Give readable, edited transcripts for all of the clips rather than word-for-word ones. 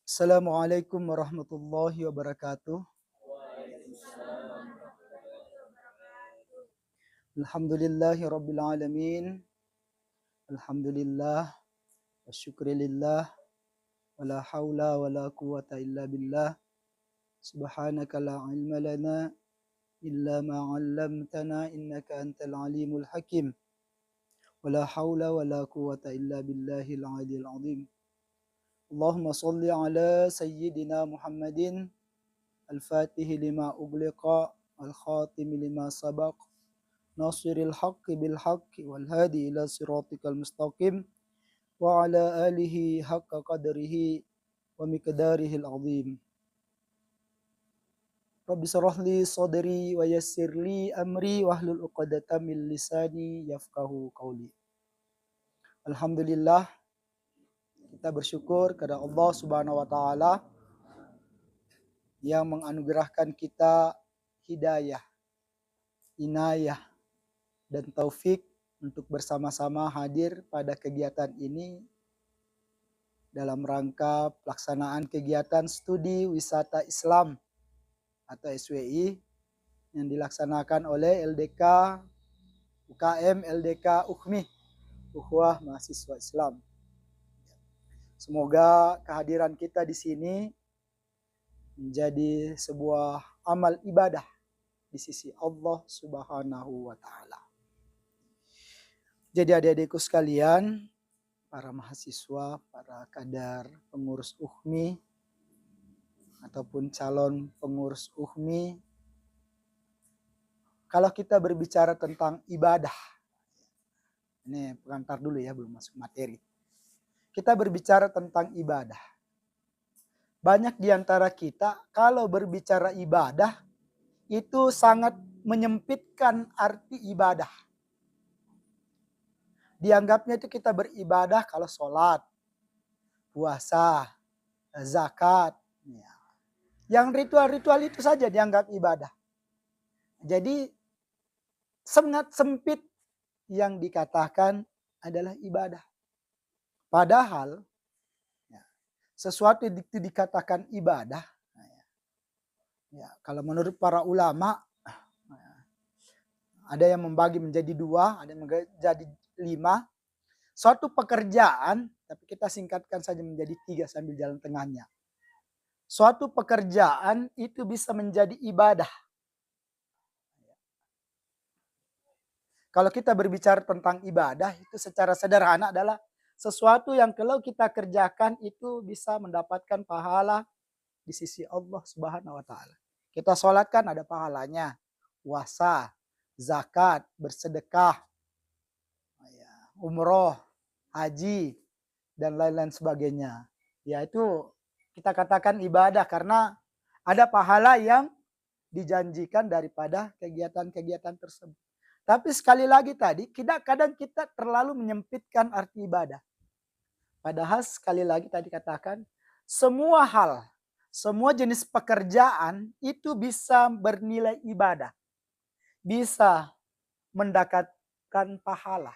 Assalamualaikum warahmatullahi wabarakatuh. Alhamdulillahi rabbil alamin. Alhamdulillah wa syukrilillah wa la haula wa la quwata illa billah. Subhanaka la ilma lana illa ma 'allamtana innaka antal alimul hakim. Wa la haula wa la quwata illa billahil aliyil azim. Allahumma shalli ala sayyidina Muhammadin al-fatih lima ughliqa al-khatim lima sabaq nasiril haqqi bil haqqi wal hadi ila siratikal mustaqim wa ala alihi haqqa qadrihi wa miqdarihil azim. Rabbi shrah li sadri wa yassir li amri wahlul 'uqdatam min lisani yafqahu qawli. Alhamdulillah, kita bersyukur kepada Allah Subhanahu wa taala yang menganugerahkan kita hidayah, inayah dan taufik untuk bersama-sama hadir pada kegiatan ini dalam rangka pelaksanaan kegiatan studi wisata Islam atau SWI yang dilaksanakan oleh LDK UKM LDK UKMI, Ukhuwah Mahasiswa Islam. Semoga kehadiran kita di sini menjadi sebuah amal ibadah di sisi Allah Subhanahu wa taala. Jadi adik-adikku sekalian, para mahasiswa, para kadar pengurus UKMI ataupun calon pengurus UKMI, kalau kita berbicara tentang ibadah, ini pengantar dulu ya, belum masuk materi. Kita berbicara tentang ibadah. Banyak di antara kita kalau berbicara ibadah itu sangat menyempitkan arti ibadah. Dianggapnya itu kita beribadah kalau sholat, puasa, zakat. Yang ritual-ritual itu saja dianggap ibadah. Jadi sangat sempit yang dikatakan adalah ibadah. Padahal sesuatu itu dikatakan ibadah. Kalau menurut para ulama ada yang membagi menjadi dua, ada yang menjadi 5. Suatu pekerjaan, tapi kita singkatkan saja menjadi 3 sambil jalan tengahnya. Suatu pekerjaan itu bisa menjadi ibadah. Kalau kita berbicara tentang ibadah, itu secara sederhana adalah sesuatu yang kalau kita kerjakan itu bisa mendapatkan pahala di sisi Allah Subhanahu wa taala. Kita sholatkan ada pahalanya, puasa, zakat, bersedekah, umroh, haji, dan lain-lain sebagainya. Ya itu kita katakan ibadah karena ada pahala yang dijanjikan daripada kegiatan-kegiatan tersebut. Tapi sekali lagi tadi, kadang kita terlalu menyempitkan arti ibadah. Padahal sekali lagi tadi katakan, semua hal, semua jenis pekerjaan itu bisa bernilai ibadah. Bisa mendapatkan pahala.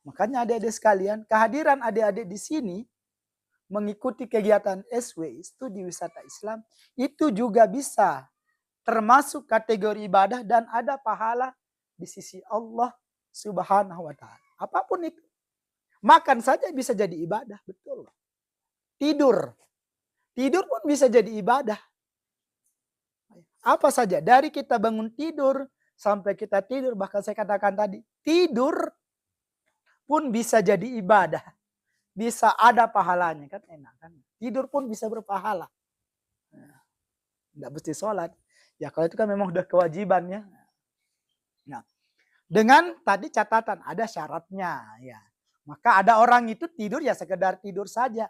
Makanya adik-adik sekalian, kehadiran adik-adik di sini mengikuti kegiatan SWI, studi wisata Islam, itu juga bisa termasuk kategori ibadah dan ada pahala di sisi Allah Subhanahu wa taala. Apapun itu. Makan saja bisa jadi ibadah, betul. Tidur pun bisa jadi ibadah. Apa saja, dari kita bangun tidur sampai kita tidur, bahkan saya katakan tadi, tidur pun bisa jadi ibadah. Bisa ada pahalanya, kan enak kan. Tidur pun bisa berpahala. Tidak mesti sholat. Ya kalau itu kan memang udah kewajibannya. Nah, dengan tadi catatan ada syaratnya ya. Maka ada orang itu tidur ya sekedar tidur saja.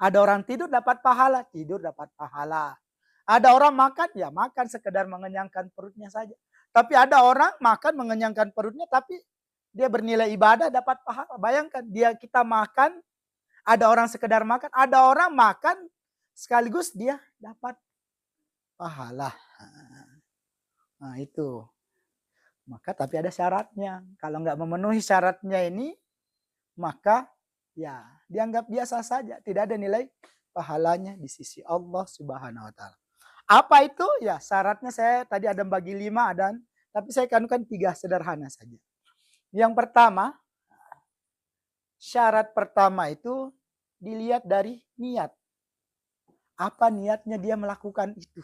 Ada orang tidur dapat pahala, tidur dapat pahala. Ada orang makan ya makan sekedar mengenyangkan perutnya saja. Tapi ada orang makan mengenyangkan perutnya tapi dia bernilai ibadah dapat pahala. Bayangkan kita makan, ada orang sekedar makan, ada orang makan sekaligus dia dapat pahala. Nah itu. Maka tapi ada syaratnya. Kalau nggak memenuhi syaratnya ini, maka ya dianggap biasa saja. Tidak ada nilai pahalanya di sisi Allah Subhanahu wa taala. Apa itu? Ya, syaratnya saya tadi ada bagi 5 tapi saya kankan 3 sederhana saja. Yang pertama, syarat pertama itu dilihat dari niat. Apa niatnya dia melakukan itu?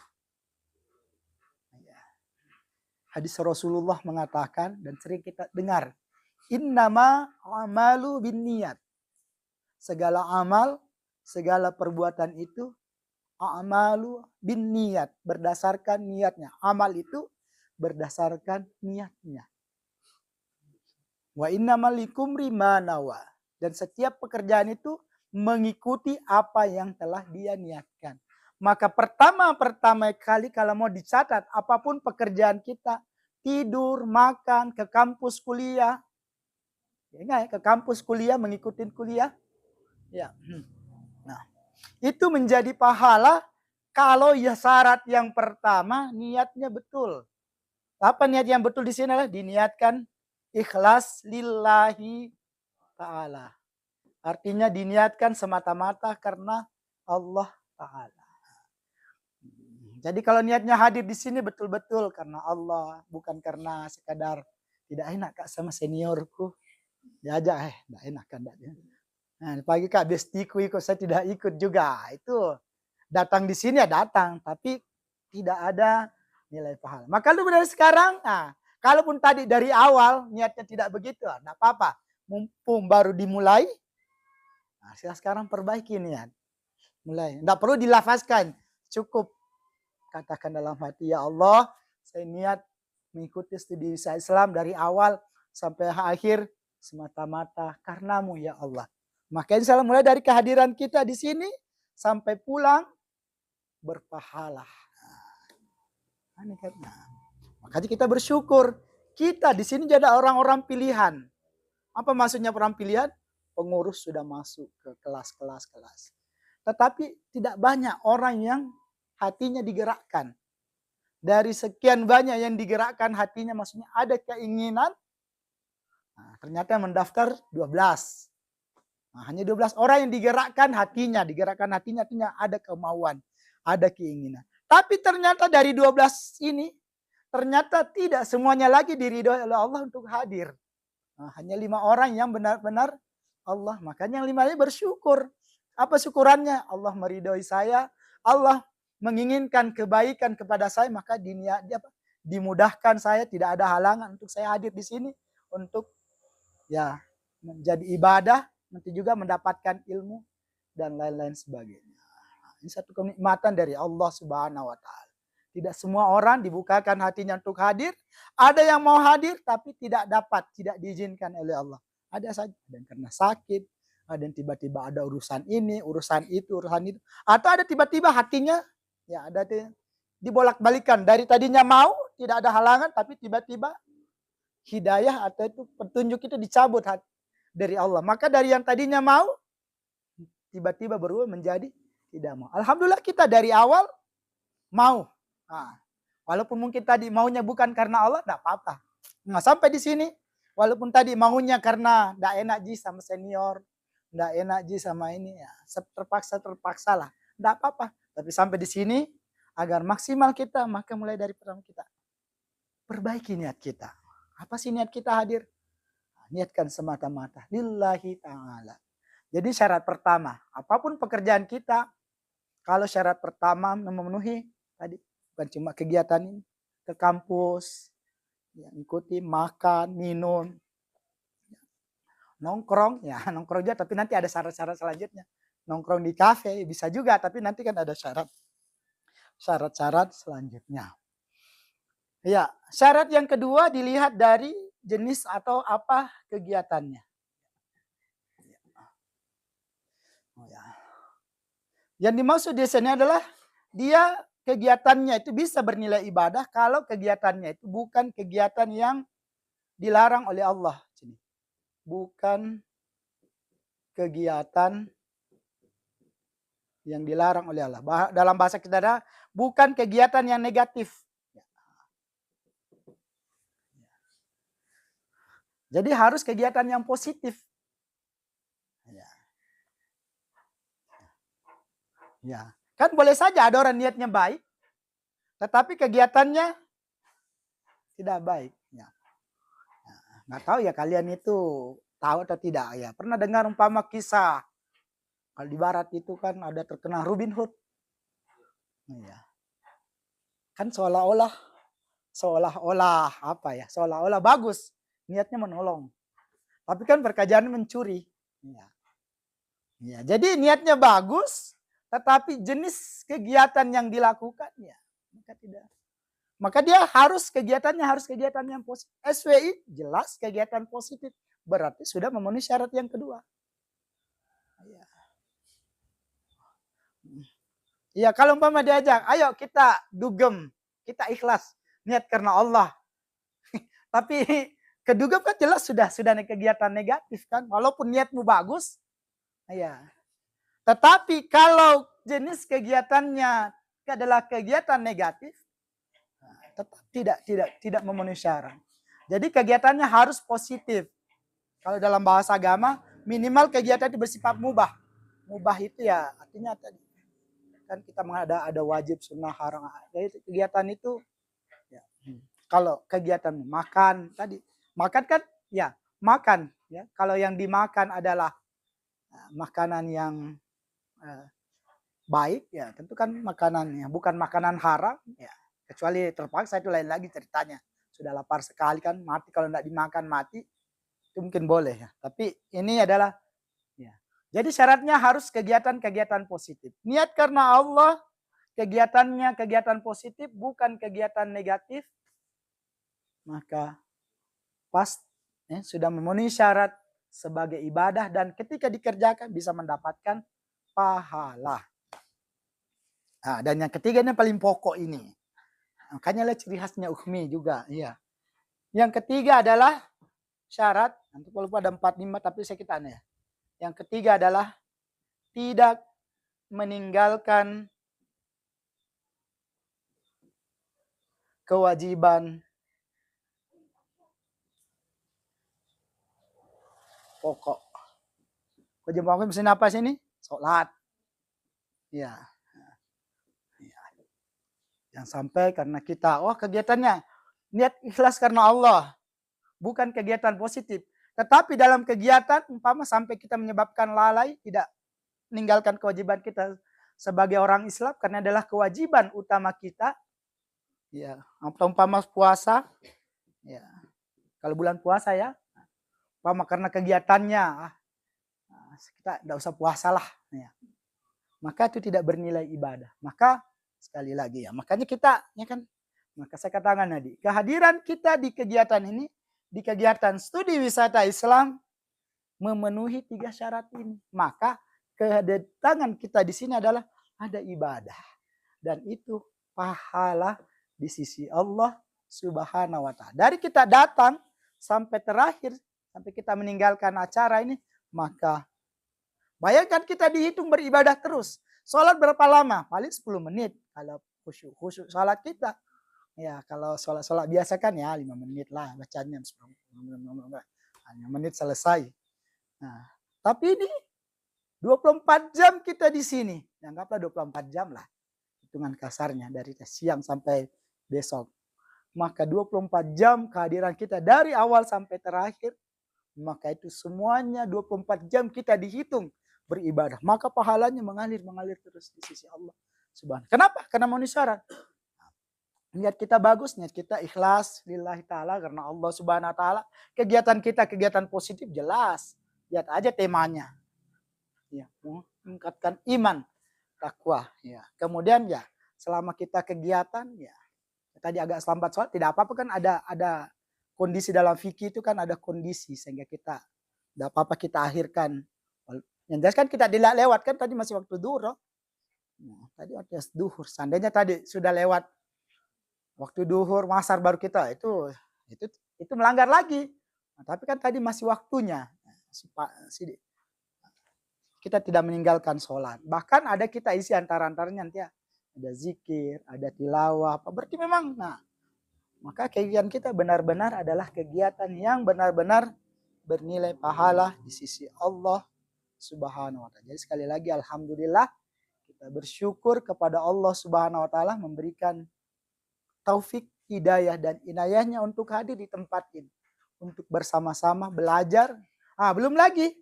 Hadis Rasulullah mengatakan dan sering kita dengar, innama amalu bin niat. Segala amal, segala perbuatan itu amalu bin niat, berdasarkan niatnya. Amal itu berdasarkan niatnya. Wa innamal likumri ma nawa. Dan setiap pekerjaan itu mengikuti apa yang telah dia niatkan. Maka pertama kali kalau mau dicatat apapun pekerjaan kita, tidur, makan, ke kampus kuliah. Ya, ke kampus kuliah, mengikuti kuliah. Ya. Nah, itu menjadi pahala kalau ya syarat yang pertama niatnya betul. Apa niat yang betul di sini adalah diniatkan ikhlas lillahi ta'ala. Artinya diniatkan semata-mata karena Allah Ta'ala. Jadi kalau niatnya hadir di sini betul-betul karena Allah, bukan karena sekadar tidak enak Kak sama seniorku. Diajak, tidak enak kan. Nah, pagi Kak bestiku ikut, saya tidak ikut juga. Itu datang di sini ya datang, tapi tidak ada nilai pahala. Maka lu dari sekarang, kalaupun tadi dari awal niatnya tidak begitu, tidak apa-apa. Mumpung baru dimulai, sekarang perbaiki niat. Mulai, tidak perlu dilafazkan, cukup katakan dalam hati, ya Allah, saya niat mengikuti studi Islam dari awal sampai akhir semata-mata karenamu ya Allah. Maka insya Allah mulai dari kehadiran kita di sini sampai pulang berpahala. Makanya kita bersyukur. Kita di sini jadi orang-orang pilihan. Apa maksudnya orang pilihan? Pengurus sudah masuk ke kelas-kelas. Tetapi tidak banyak orang yang hatinya digerakkan. Dari sekian banyak yang digerakkan hatinya, maksudnya ada keinginan. Ternyata mendaftar 12. Hanya 12 orang yang digerakkan hatinya artinya ada kemauan, ada keinginan. Tapi ternyata dari 12 ini, ternyata tidak semuanya lagi diridhoi oleh Allah untuk hadir. Hanya 5 orang yang benar-benar Allah. Makanya yang 5-nya bersyukur. Apa syukurannya? Allah meridhoi saya, Allah menginginkan kebaikan kepada saya, maka dimudahkan saya, tidak ada halangan untuk saya hadir di sini untuk ya menjadi ibadah, nanti juga mendapatkan ilmu dan lain-lain sebagainya. Ini satu kenikmatan dari Allah Subhanahu wa taala. Tidak semua orang dibukakan hatinya untuk hadir. Ada yang mau hadir tapi tidak dapat, tidak diizinkan oleh Allah. Ada saja, ada yang karena sakit, ada yang tiba-tiba ada urusan ini, urusan itu. Atau ada tiba-tiba hatinya ya ada dibolak-balikan. Dari tadinya mau, tidak ada halangan, tapi tiba-tiba hidayah atau itu petunjuk itu dicabut dari Allah. Maka dari yang tadinya mau, tiba-tiba berubah menjadi tidak mau. Alhamdulillah kita dari awal mau. Walaupun mungkin tadi maunya bukan karena Allah, tidak apa-apa. Sampai di sini, walaupun tadi maunya karena tidak enak ji sama senior, tidak enak ji sama ini, ya terpaksa lah. Tidak apa-apa. Tapi sampai di sini, agar maksimal kita, maka mulai dari pertama kita perbaiki niat kita. Apa sih niat kita hadir? Niatkan semata-mata lillahi ta'ala. Jadi syarat pertama, apapun pekerjaan kita, kalau syarat pertama memenuhi tadi bukan cuma kegiatan ini, ke kampus, ya, ikuti makan, minum, nongkrong juga, tapi nanti ada syarat-syarat selanjutnya. Nongkrong di kafe bisa juga, tapi nanti kan ada syarat-syarat selanjutnya. Ya, syarat yang kedua dilihat dari jenis atau apa kegiatannya. Yang dimaksud di sini adalah dia kegiatannya itu bisa bernilai ibadah kalau kegiatannya itu bukan kegiatan yang dilarang oleh Allah. Bukan kegiatan yang dilarang oleh Allah. Dalam bahasa kita ada bukan kegiatan yang negatif. Jadi harus kegiatan yang positif. Ya, kan boleh saja ada orang niatnya baik, tetapi kegiatannya tidak baik. Ya. Nggak tahu ya kalian itu tahu atau tidak ya. Pernah dengar umpama kisah kalau di barat itu kan ada terkenal Robin Hood. Ya. Kan seolah-olah apa ya? Seolah-olah bagus niatnya menolong. Tapi kan berkerjaan mencuri. Ya. Ya, jadi niatnya bagus, tetapi jenis kegiatan yang dilakukan ya maka tidak. Maka dia harus kegiatan yang positif. SWI jelas kegiatan positif. Berarti sudah memenuhi syarat yang kedua. Ya. Ya kalau umpama diajak, ayo kita dugem, kita ikhlas, niat karena Allah. Tapi kedugem kan jelas sudah kegiatan negatif kan, walaupun niatmu bagus. Ya. Tetapi kalau jenis kegiatannya adalah kegiatan negatif, tetap tidak memenuhi syarat. Jadi kegiatannya harus positif. Kalau dalam bahasa agama, minimal kegiatan itu bersifat mubah. Mubah itu ya artinya tadi kan kita ada wajib, sunnah, haram. Jadi kegiatan itu ya, kalau kegiatan makan tadi, makan kan ya makan ya. Kalau yang dimakan adalah makanan yang baik ya, tentu kan makanannya bukan makanan haram ya. Kecuali terpaksa itu lain lagi ceritanya. Sudah lapar sekali kan mati, kalau tidak dimakan mati itu mungkin boleh ya. Tapi ini adalah ya. Jadi syaratnya harus kegiatan-kegiatan positif. Niat karena Allah, kegiatannya kegiatan positif, bukan kegiatan negatif, maka pas sudah memenuhi syarat sebagai ibadah dan ketika dikerjakan bisa mendapatkan pahala. Nah, dan yang ketiga ini paling pokok ini. Makanya lah ciri khasnya Ukmi juga. Iya. Yang ketiga adalah syarat, nanti kalau ada 4-5 tapi saya kita aneh. Yang ketiga adalah tidak meninggalkan kewajiban pokok. Kewajiban pokok mesin apa sih ini? Sholat. Ya. Yang sampai karena kita, kegiatannya niat ikhlas karena Allah, bukan kegiatan positif. Tetapi dalam kegiatan, umpama sampai kita menyebabkan lalai, tidak meninggalkan kewajiban kita sebagai orang Islam, karena adalah kewajiban utama kita. Ya, umpama puasa, ya, kalau bulan puasa ya, umpama karena kegiatannya, kita tidak usah puasa lah. Ya. Maka itu tidak bernilai ibadah. Maka sekali lagi ya, makanya kita ya kan, maka saya katakan tadi, kehadiran kita di kegiatan ini, di kegiatan studi wisata Islam memenuhi 3 syarat ini. Maka kedatangan kita di sini adalah ada ibadah dan itu pahala di sisi Allah Subhanahu wa taala. Dari kita datang sampai terakhir, sampai kita meninggalkan acara ini, maka bayangkan kita dihitung beribadah terus. Sholat berapa lama? Paling 10 menit. Kalau khusyuk sholat kita. Ya kalau sholat biasa kan ya 5 menit lah bacanya. 5 menit selesai. Nah, tapi ini 24 jam kita di sini. Anggaplah 24 jam lah. Hitungan kasarnya dari siang sampai besok. Maka 24 jam kehadiran kita dari awal sampai terakhir. Maka itu semuanya 24 jam kita dihitung beribadah. Maka pahalanya mengalir terus di sisi Allah Subhanahu. Kenapa? Karena memenuhi syarat. Niat kita bagus, niat kita ikhlas lillahi ta'ala karena Allah Subhanahu wa taala. Kegiatan kita kegiatan positif jelas. Lihat aja temanya. Ya, meningkatkan iman, takwa ya. Kemudian ya, selama kita kegiatan ya. Tadi agak selambat sholat tidak apa-apa kan ada kondisi dalam fikih itu kan ada kondisi sehingga kita tidak apa-apa kita akhirkan. Yang jelas kan kita tidak lewat kan tadi masih waktu duhur. Nah, tadi waktu duhur. Seandainya tadi sudah lewat waktu duhur, masar baru kita itu melanggar lagi. Nah, tapi kan tadi masih waktunya. Kita tidak meninggalkan sholat. Bahkan ada kita isi antara-antaranya nanti ya. Ada zikir, ada tilawah. Berarti memang maka kegiatan kita benar-benar adalah kegiatan yang benar-benar bernilai pahala di sisi Allah Subhanahu wa taala. Jadi sekali lagi alhamdulillah Kita bersyukur kepada Allah Subhanahu wa taala memberikan taufik, hidayah dan inayahnya untuk hadir di tempat ini. Untuk bersama-sama belajar. Belum lagi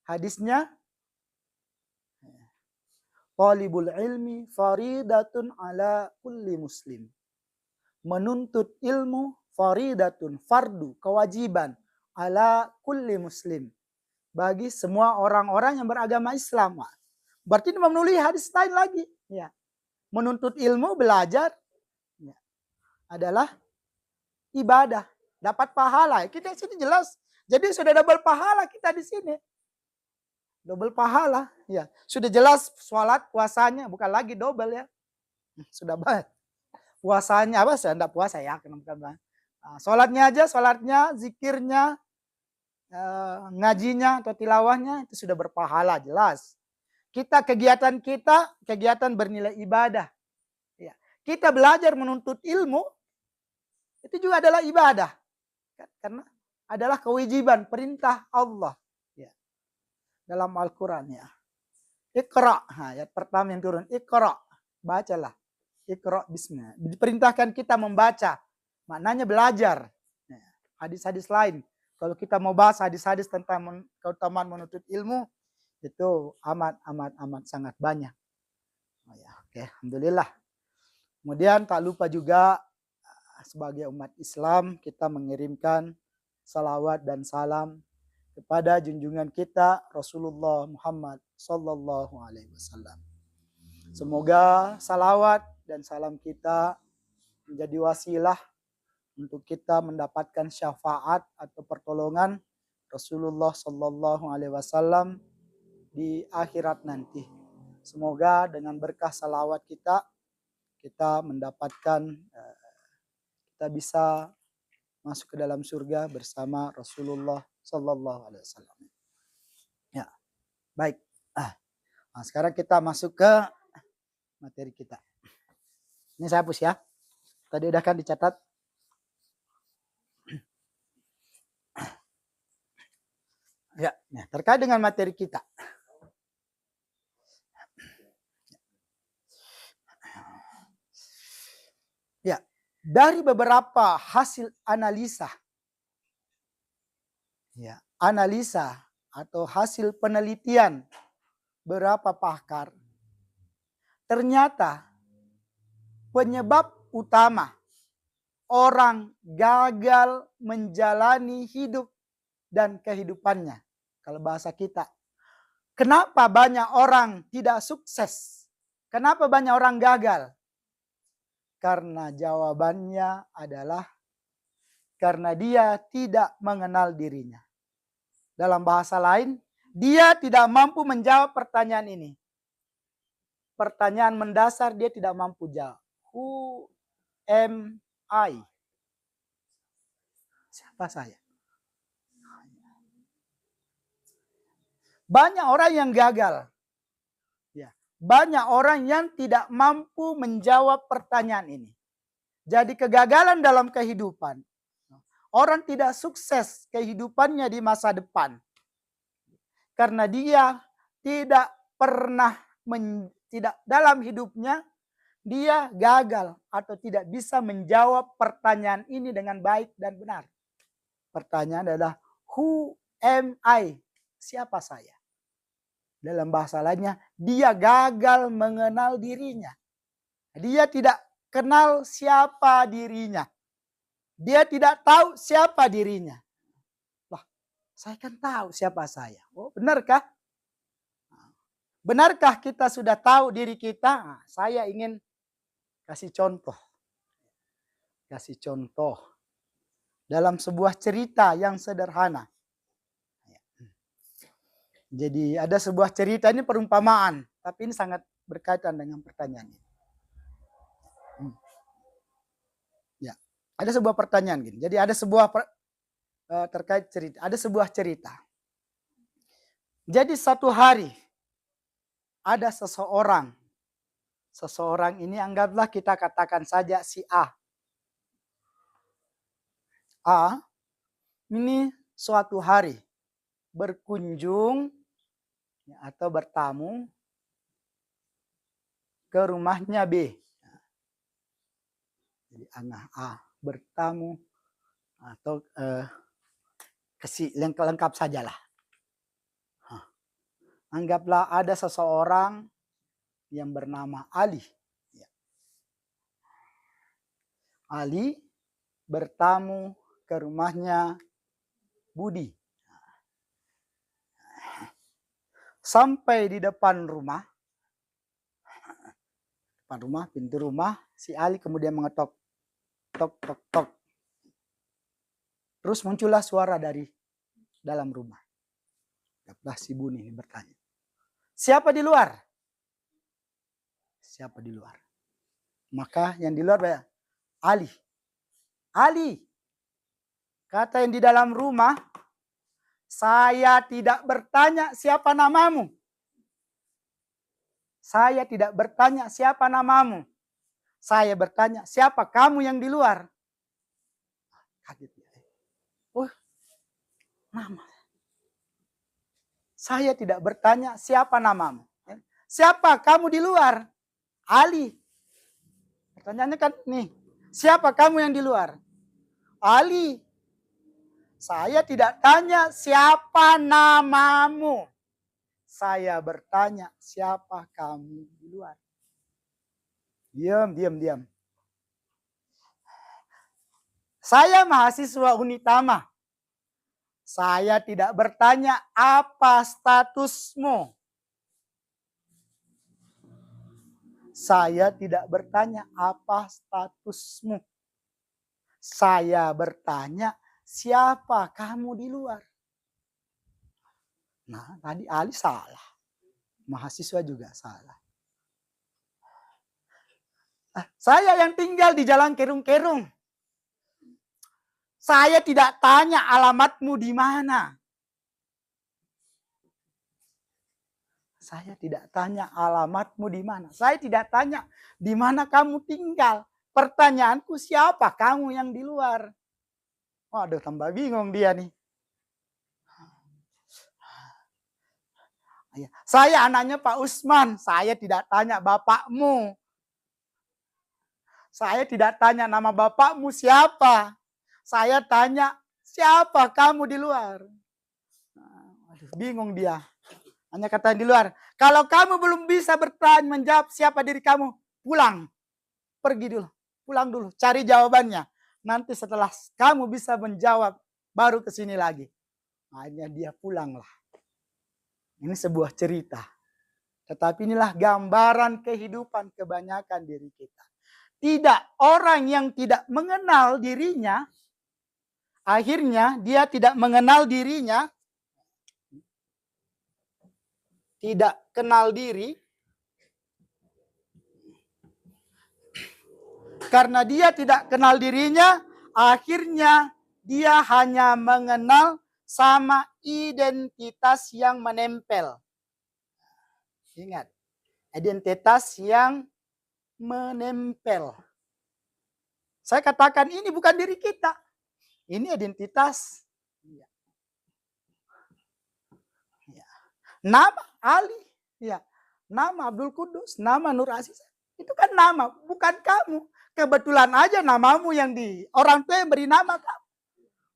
hadisnya, talibul ilmi faridatun ala kulli muslim. Menuntut ilmu faridatun, fardu, kewajiban ala kulli muslim. Bagi semua orang-orang yang beragama Islam. Berarti ini memenuhi hadis lain lagi. Ya. Menuntut ilmu, belajar ya, adalah ibadah. Dapat pahala. Kita di sini jelas. Jadi sudah double pahala kita di sini. Double pahala. Ya. Sudah jelas sholat, puasanya. Bukan lagi double ya. Sudah banget. Puasanya apa? Saya tidak puasa ya. Sholatnya aja, sholatnya, zikirnya, ngajinya atau tilawahnya itu sudah berpahala jelas. Kegiatan bernilai ibadah. Ya. Kita belajar menuntut ilmu itu juga adalah ibadah. Karena adalah kewajiban, perintah Allah. Ya. Dalam Al-Quran ya. Iqra, ayat pertama yang turun. Iqra, bacalah. Iqra bismillah. Diperintahkan kita membaca. Maknanya belajar. Ya. Hadis-hadis lain. Kalau kita mau bahas hadis-hadis tentang keutamaan menuntut ilmu, itu amat sangat banyak. Oke, alhamdulillah. Kemudian tak lupa juga sebagai umat Islam kita mengirimkan salawat dan salam kepada junjungan kita Rasulullah Muhammad sallallahu alaihi wasallam. Semoga salawat dan salam kita menjadi wasilah untuk kita mendapatkan syafaat atau pertolongan Rasulullah sallallahu alaihi wasallam di akhirat nanti. Semoga dengan berkah salawat kita mendapatkan, kita bisa masuk ke dalam surga bersama Rasulullah sallallahu alaihi wasallam. Ya, baik. Sekarang kita masuk ke materi kita. Ini saya hapus ya. Tadi udah kan dicatat. Ya, terkait dengan materi kita. Ya, dari beberapa hasil analisa. Ya, analisa atau hasil penelitian beberapa pakar. Ternyata penyebab utama orang gagal menjalani hidup dan kehidupannya. Kalau bahasa kita. Kenapa banyak orang tidak sukses? Kenapa banyak orang gagal? Karena jawabannya adalah karena dia tidak mengenal dirinya. Dalam bahasa lain, dia tidak mampu menjawab pertanyaan ini. Pertanyaan mendasar dia tidak mampu jawab. Who am I? Siapa saya? Banyak orang yang gagal. Banyak orang yang tidak mampu menjawab pertanyaan ini. Jadi kegagalan dalam kehidupan. Orang tidak sukses kehidupannya di masa depan. Karena dia tidak pernah, dalam hidupnya, dia gagal atau tidak bisa menjawab pertanyaan ini dengan baik dan benar. Pertanyaan adalah, who am I? Siapa saya? Dalam bahasa lainnya, dia gagal mengenal dirinya. Dia tidak kenal siapa dirinya. Dia tidak tahu siapa dirinya. Wah, saya kan tahu siapa saya. Oh, benarkah? Benarkah kita sudah tahu diri kita? Saya ingin kasih contoh. Kasih contoh. Dalam sebuah cerita yang sederhana. Jadi ada sebuah cerita, ini perumpamaan, tapi ini sangat berkaitan dengan pertanyaan ini. Ya, ada sebuah pertanyaan gini. Jadi ada sebuah terkait cerita, ada sebuah cerita. Jadi satu hari ada seseorang ini anggaplah kita katakan saja si A. A ini suatu hari berkunjung atau bertamu ke rumahnya B. Jadi anak A bertamu atau lengkap sajalah. Anggaplah ada seseorang yang bernama Ali. Ali bertamu ke rumahnya Budi. Sampai di depan rumah, pintu rumah, si Ali kemudian mengetok, tok, tok, tok. Terus muncullah suara dari dalam rumah. Dapatlah si Budi ini bertanya, siapa di luar? Siapa di luar? Maka yang di luar banyak, Ali. Ali, kata yang di dalam rumah, saya tidak bertanya siapa namamu. Saya tidak bertanya siapa namamu. Saya bertanya siapa kamu yang di luar. Kaget ya. Oh, nama. Saya tidak bertanya siapa namamu. Siapa kamu di luar? Ali. Pertanyaannya kan nih, siapa kamu yang di luar? Ali. Saya tidak tanya siapa namamu. Saya bertanya siapa kamu di luar. Diam. Saya mahasiswa Unitama. Saya tidak bertanya apa statusmu. Saya tidak bertanya apa statusmu. Saya bertanya siapa kamu di luar. Nah, tadi Ali salah. Mahasiswa juga salah. Saya yang tinggal di Jalan Kerung-Kerung. Saya tidak tanya alamatmu di mana. Saya tidak tanya alamatmu di mana. Saya tidak tanya di mana kamu tinggal. Pertanyaanku siapa kamu yang di luar. Waduh, tambah bingung dia nih. Saya anaknya Pak Usman. Saya tidak tanya bapakmu. Saya tidak tanya nama bapakmu siapa. Saya tanya siapa kamu di luar. Aduh, bingung dia. Hanya kata di luar. Kalau kamu belum bisa bertanya menjawab siapa diri kamu, pulang. Pergi dulu. Pulang dulu. Cari jawabannya. Nanti setelah kamu bisa menjawab, baru ke sini lagi. Akhirnya dia pulanglah. Ini sebuah cerita. Tetapi inilah gambaran kehidupan kebanyakan diri kita. Tidak, orang yang tidak mengenal dirinya, akhirnya dia tidak mengenal dirinya, tidak kenal diri, karena dia tidak kenal dirinya, akhirnya dia hanya mengenal sama identitas yang menempel. Ingat, identitas yang menempel. Saya katakan ini bukan diri kita. Ini identitas. Nama Ali, nama Abdul Kudus, nama Nur Aziz. Itu kan nama, bukan kamu. Kebetulan aja namamu yang orang tua yang beri nama kamu.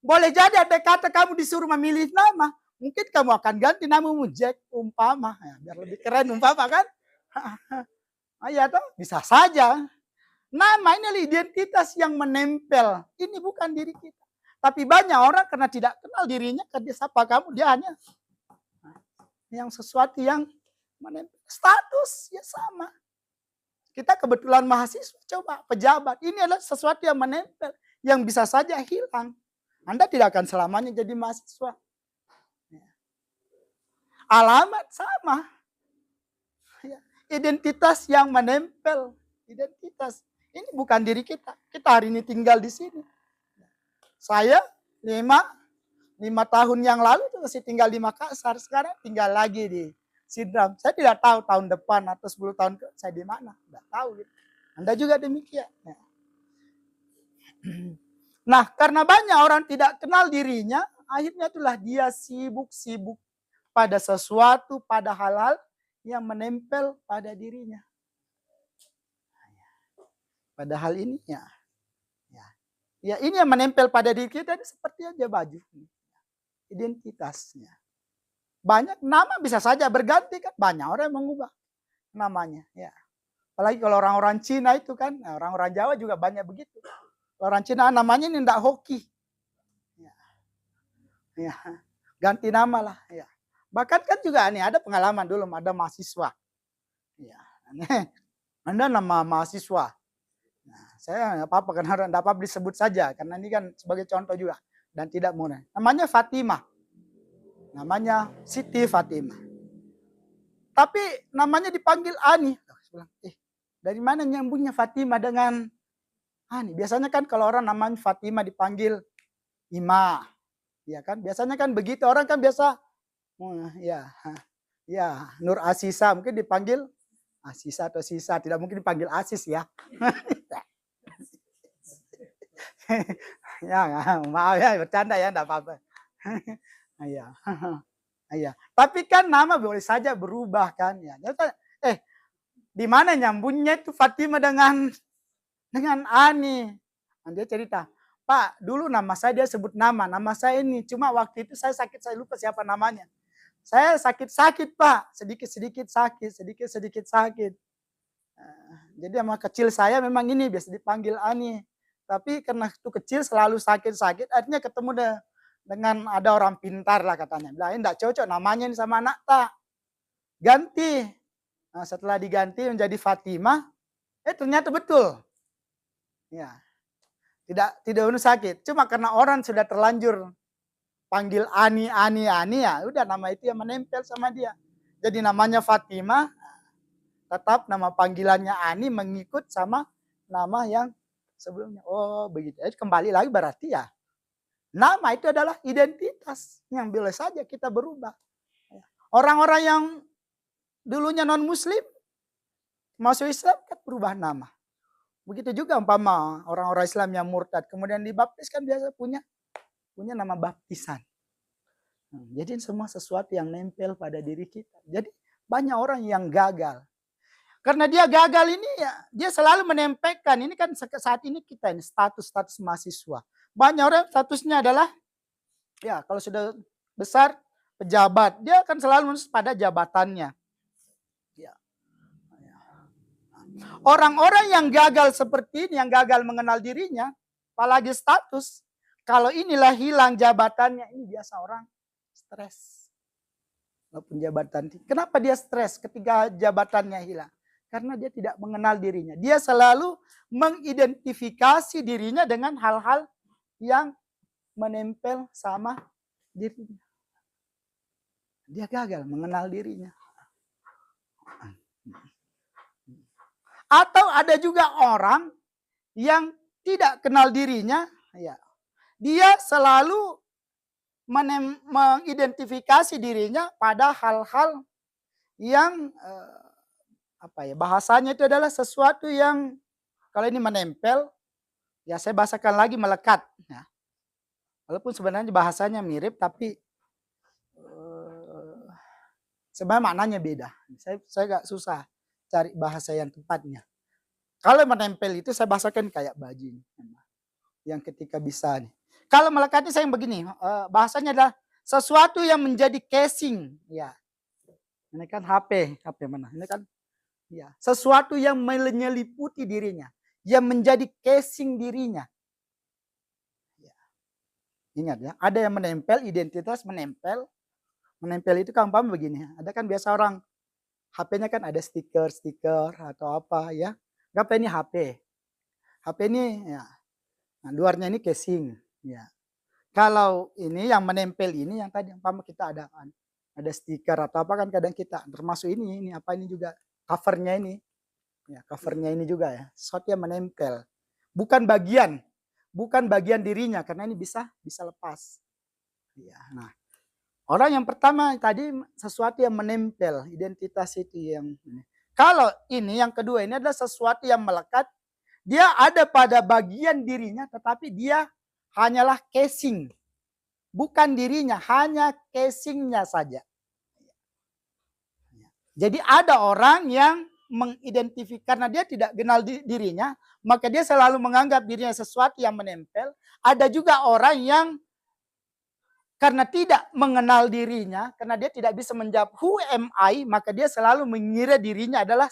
Boleh jadi ada kata kamu disuruh memilih nama. Mungkin kamu akan ganti namamu Jack umpama. Ya, biar lebih keren umpama kan. Ya toh, bisa saja. Nama ini identitas yang menempel. Ini bukan diri kita. Tapi banyak orang karena tidak kenal dirinya, dia sapa kamu, dia hanya yang sesuatu yang menempel. Status ya sama. Kita kebetulan mahasiswa, coba pejabat. Ini adalah sesuatu yang menempel. Yang bisa saja hilang. Anda tidak akan selamanya jadi mahasiswa. Alamat sama. Identitas yang menempel. Identitas. Ini bukan diri kita. Kita hari ini tinggal di sini. Saya 5 tahun yang lalu masih tinggal di Makassar. Sekarang tinggal lagi di Sidrap. Saya tidak tahu tahun depan atau 10 tahun saya di mana. Tidak tahu. Gitu. Anda juga demikian. Nah, karena banyak orang tidak kenal dirinya, akhirnya itulah dia sibuk-sibuk pada sesuatu, pada hal-hal yang menempel pada dirinya. Padahal ini ya ini yang menempel pada diri kita seperti aja baju. Identitasnya. Banyak nama bisa saja berganti kan, banyak orang yang mengubah namanya. Ya. Apalagi kalau orang-orang Cina itu kan, orang-orang Jawa juga banyak begitu. Orang Cina namanya ini ndak hoki. Ya. Ganti nama lah. Ya. Bahkan kan juga nih ada pengalaman dulu ada mahasiswa. Ya. Anda nama mahasiswa. Nah, saya nggak apa-apa karena nggak apa-apa disebut saja karena ini kan sebagai contoh juga dan tidak mudah. Namanya Fatimah. Namanya Siti Fatimah. Tapi namanya dipanggil Ani. Dari mana nyambungnya Fatimah dengan Ani? Biasanya kan kalau orang namanya Fatimah dipanggil Ima. Ya kan? Biasanya kan begitu orang kan biasa ya Nur Asisa mungkin dipanggil Asisa atau Sisa, tidak mungkin dipanggil Asis ya. Ya, maaf ya bercanda ya, enggak apa-apa. Iya. Iya. Tapi kan nama boleh saja berubah kan ya. Di mana nyambungnya itu Fatimah dengan Ani? Dia cerita, Pak, dulu nama saya dia sebut nama saya ini. Cuma waktu itu saya sakit, saya lupa siapa namanya. Saya sakit Pak, sedikit-sedikit sakit. Jadi sama kecil saya memang ini biasa dipanggil Ani. Tapi karena itu kecil selalu sakit, akhirnya ketemu dengan ada orang pintar lah katanya. Bilang, enggak cocok namanya ini sama anak tak. Ganti. Nah, setelah diganti menjadi Fatimah, ternyata betul. Ya. Tidak sakit. Cuma karena orang sudah terlanjur panggil Ani ya, udah nama itu yang menempel sama dia. Jadi namanya Fatimah, tetap nama panggilannya Ani mengikut sama nama yang sebelumnya. Oh, begitu. Kembali lagi berarti ya. Nama itu adalah identitas yang boleh saja kita berubah. Orang-orang yang dulunya non-muslim masuk Islam kan berubah nama. Begitu juga umpama orang-orang Islam yang murtad kemudian dibaptis kan biasa punya nama baptisan. Jadi semua sesuatu yang nempel pada diri kita. Jadi banyak orang yang gagal. Karena dia gagal ini ya, dia selalu menempelkan. Ini kan saat ini kita ini status mahasiswa. Banyak orang statusnya adalah ya kalau sudah besar pejabat, dia akan selalu pada jabatannya. Ya. Orang-orang yang gagal seperti ini, yang gagal mengenal dirinya, apalagi status, kalau inilah hilang jabatannya, ini biasa orang stres. Walaupun jabatan, kenapa dia stres ketika jabatannya hilang? Karena dia tidak mengenal dirinya. Dia selalu mengidentifikasi dirinya dengan hal-hal yang menempel sama dirinya. Dia gagal mengenal dirinya. Atau ada juga orang yang tidak kenal dirinya, ya. Dia selalu mengidentifikasi dirinya pada hal-hal yang bahasanya itu adalah sesuatu yang kalau ini menempel, ya saya bahasakan lagi melekat. Ya. Walaupun sebenarnya bahasanya mirip, tapi sebenarnya maknanya beda. Saya agak susah cari bahasa yang tepatnya. Kalau menempel itu saya bahasakan kayak baju ini. Yang ketika bisa nih. Kalau melekatnya saya yang begini, bahasanya adalah sesuatu yang menjadi casing. Ya. Ini kan HP mana? Ini kan ya, sesuatu yang menyeliputi dirinya, yang menjadi casing dirinya. Ya. Ingat ya, ada yang menempel, identitas menempel. Menempel itu kan paham begini. Ada kan biasa orang HP-nya kan ada stiker atau apa ya. Apa ini HP? HP ini ya. Nah, luarnya ini casing, ya. Kalau ini yang menempel ini yang tadi umpama kita ada stiker atau apa kan kadang kita termasuk ini apa ini juga covernya ini. Ya, covernya ini juga ya. Sesuatu yang menempel. Bukan bagian dirinya karena ini bisa lepas. Ya, nah. Orang yang pertama tadi sesuatu yang menempel, identitas itu yang kalau ini yang kedua ini adalah sesuatu yang melekat, dia ada pada bagian dirinya tetapi dia hanyalah casing. Bukan dirinya, hanya casingnya saja. Jadi ada orang yang mengidentifikasi, karena dia tidak kenal dirinya, maka dia selalu menganggap dirinya sesuatu yang menempel. Ada juga orang yang karena tidak mengenal dirinya, karena dia tidak bisa menjawab who am I, maka dia selalu mengira dirinya adalah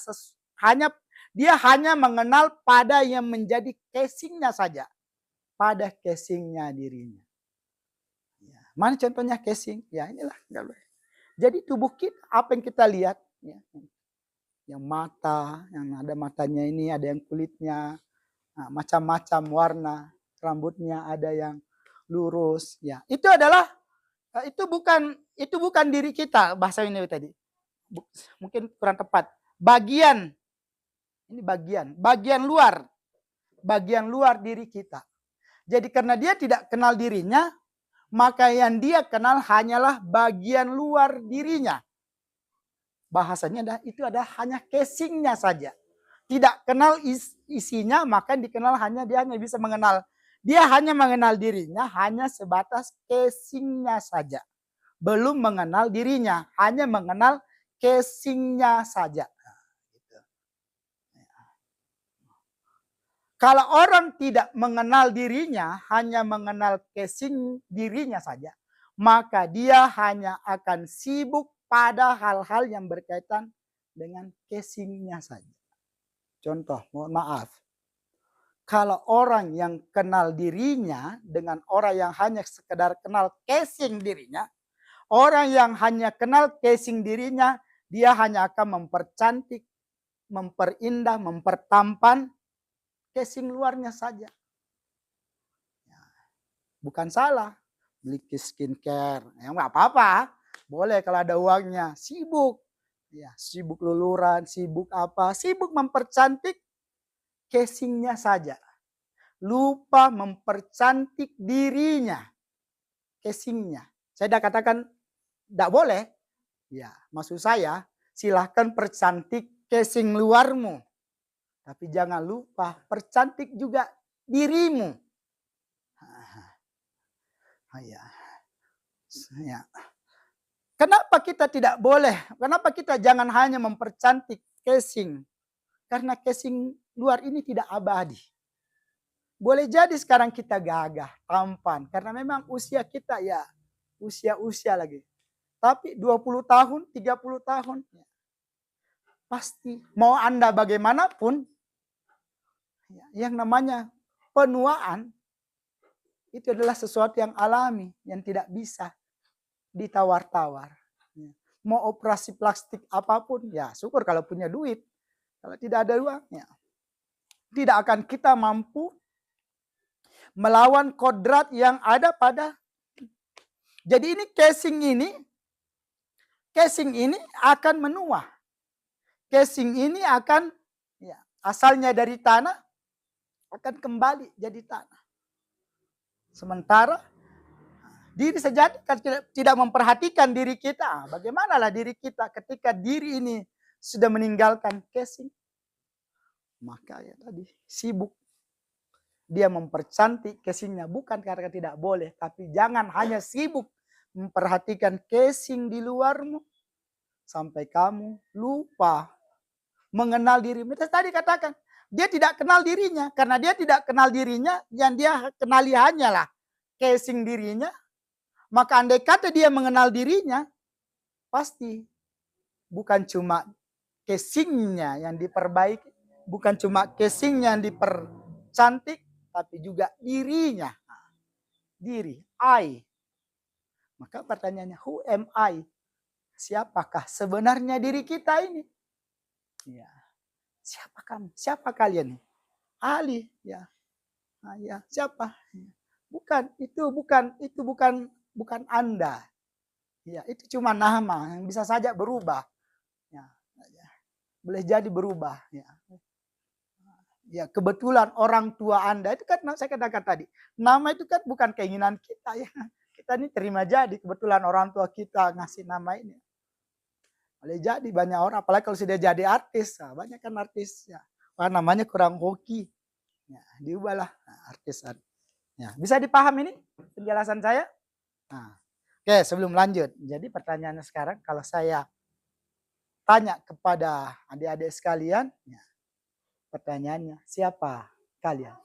dia hanya mengenal pada yang menjadi casingnya saja, pada casingnya dirinya. Ya. Mana contohnya casing? Ya inilah. Jadi tubuh kita, apa yang kita lihat, ya, yang mata, yang ada matanya ini, ada yang kulitnya, nah, macam-macam warna, rambutnya ada yang lurus, ya itu adalah itu bukan diri kita, bahasa ini tadi mungkin kurang tepat. Ini bagian luar diri kita. Jadi karena dia tidak kenal dirinya, maka yang dia kenal hanyalah bagian luar dirinya. Bahasanya itu ada hanya casingnya saja. Tidak kenal isinya, maka dikenal dia hanya bisa mengenal. Dia hanya mengenal dirinya hanya sebatas casingnya saja. Belum mengenal dirinya, hanya mengenal casingnya saja. Kalau orang tidak mengenal dirinya, hanya mengenal casing dirinya saja, maka dia hanya akan sibuk pada hal-hal yang berkaitan dengan casingnya saja. Contoh, mohon maaf. Kalau orang yang kenal dirinya dengan orang yang hanya sekedar kenal casing dirinya, orang yang hanya kenal casing dirinya, dia hanya akan mempercantik, memperindah, mempertampan casing luarnya saja. Bukan salah beli skincare, ya nggak apa-apa, boleh kalau ada uangnya. Sibuk, ya sibuk luluran, sibuk mempercantik casingnya saja, lupa mempercantik dirinya, casingnya. Saya sudah katakan tidak boleh, ya maksud saya silahkan percantik casing luarmu, tapi jangan lupa percantik juga dirimu. Ya. Kenapa kita tidak boleh? Kenapa kita jangan hanya mempercantik casing? Karena casing luar ini tidak abadi. Boleh jadi sekarang kita gagah, tampan, karena memang usia kita ya usia lagi. Tapi 20 tahun, 30 tahun, pasti mau Anda bagaimanapun, yang namanya penuaan, itu adalah sesuatu yang alami, yang tidak bisa ditawar-tawar. Mau operasi plastik apapun, ya syukur kalau punya duit. Kalau tidak ada uang, ya tidak akan kita mampu melawan kodrat yang ada pada. Jadi ini casing ini akan menua. Casing ini akan, ya, asalnya dari tanah, akan kembali jadi tanah. Sementara diri sejati tidak memperhatikan diri kita. Bagaimanalah diri kita ketika diri ini sudah meninggalkan casing? Maka ya tadi sibuk. Dia mempercantik casingnya bukan karena tidak boleh, tapi jangan hanya sibuk memperhatikan casing di luarmu sampai kamu lupa mengenal dirimu. Tadi katakan dia tidak kenal dirinya, karena dia tidak kenal dirinya, yang dia kenali hanyalah casing dirinya. Maka andai kata dia mengenal dirinya, pasti bukan cuma casingnya yang diperbaiki, bukan cuma casingnya yang dipercantik, tapi juga dirinya. Diri, I. Maka pertanyaannya, who am I? Siapakah sebenarnya diri kita ini? Ya. Siapa kamu? Siapa kalian? Ali, ya. Nah, ya, siapa? Itu bukan Anda. Ya, itu cuma nama yang bisa saja berubah. Ya, boleh jadi berubah. Ya, kebetulan orang tua Anda itu kan saya katakan tadi, nama itu kan bukan keinginan kita ya. Kita ini terima jadi kebetulan orang tua kita ngasih nama ini. Boleh jadi banyak orang, apalagi kalau sudah jadi artis, nah, banyak kan artis ya. Wah, namanya kurang hoki. Ya, diubahlah artisan. Ya, bisa dipahami ini penjelasan saya? Nah, oke, sebelum lanjut. Jadi pertanyaannya sekarang, kalau saya tanya kepada adik-adik sekalian, ya, pertanyaannya, siapa kalian?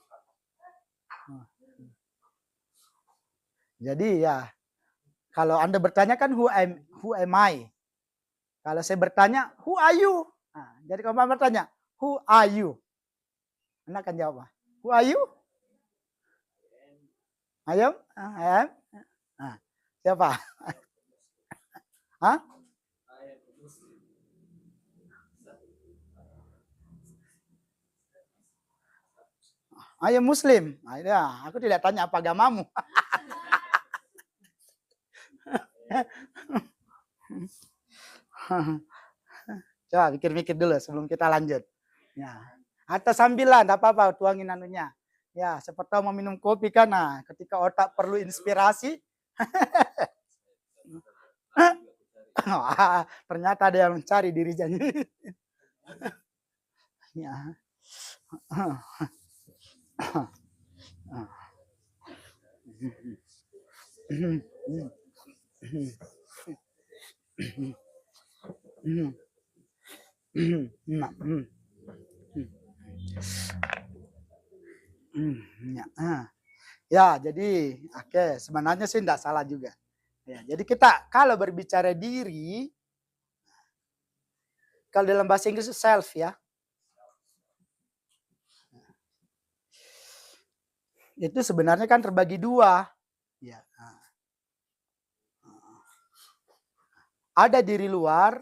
Jadi ya, kalau Anda bertanya kan who am I? Kalau saya bertanya, who are you? Nah, jadi kalau Mama bertanya, who are you? Anda akan jawab, who are you? Ayo, I am. Nah, siapa? Hah? I am Muslim. Nah, ya, aku tidak tanya apa agamamu. Coba mikir-mikir dulu sebelum kita lanjut. Ya. Atau sambilan, tidak apa-apa, tuangin anunya. Ya, seperti mau minum kopi kan, nah, ketika otak perlu inspirasi, ternyata ada yang mencari diri jadi. Ya. Ya, jadi oke, sebenarnya sih tidak salah juga. Ya, jadi kita kalau berbicara diri, kalau dalam bahasa Inggris itu self ya. Itu sebenarnya kan terbagi dua. Ya. Ada diri luar,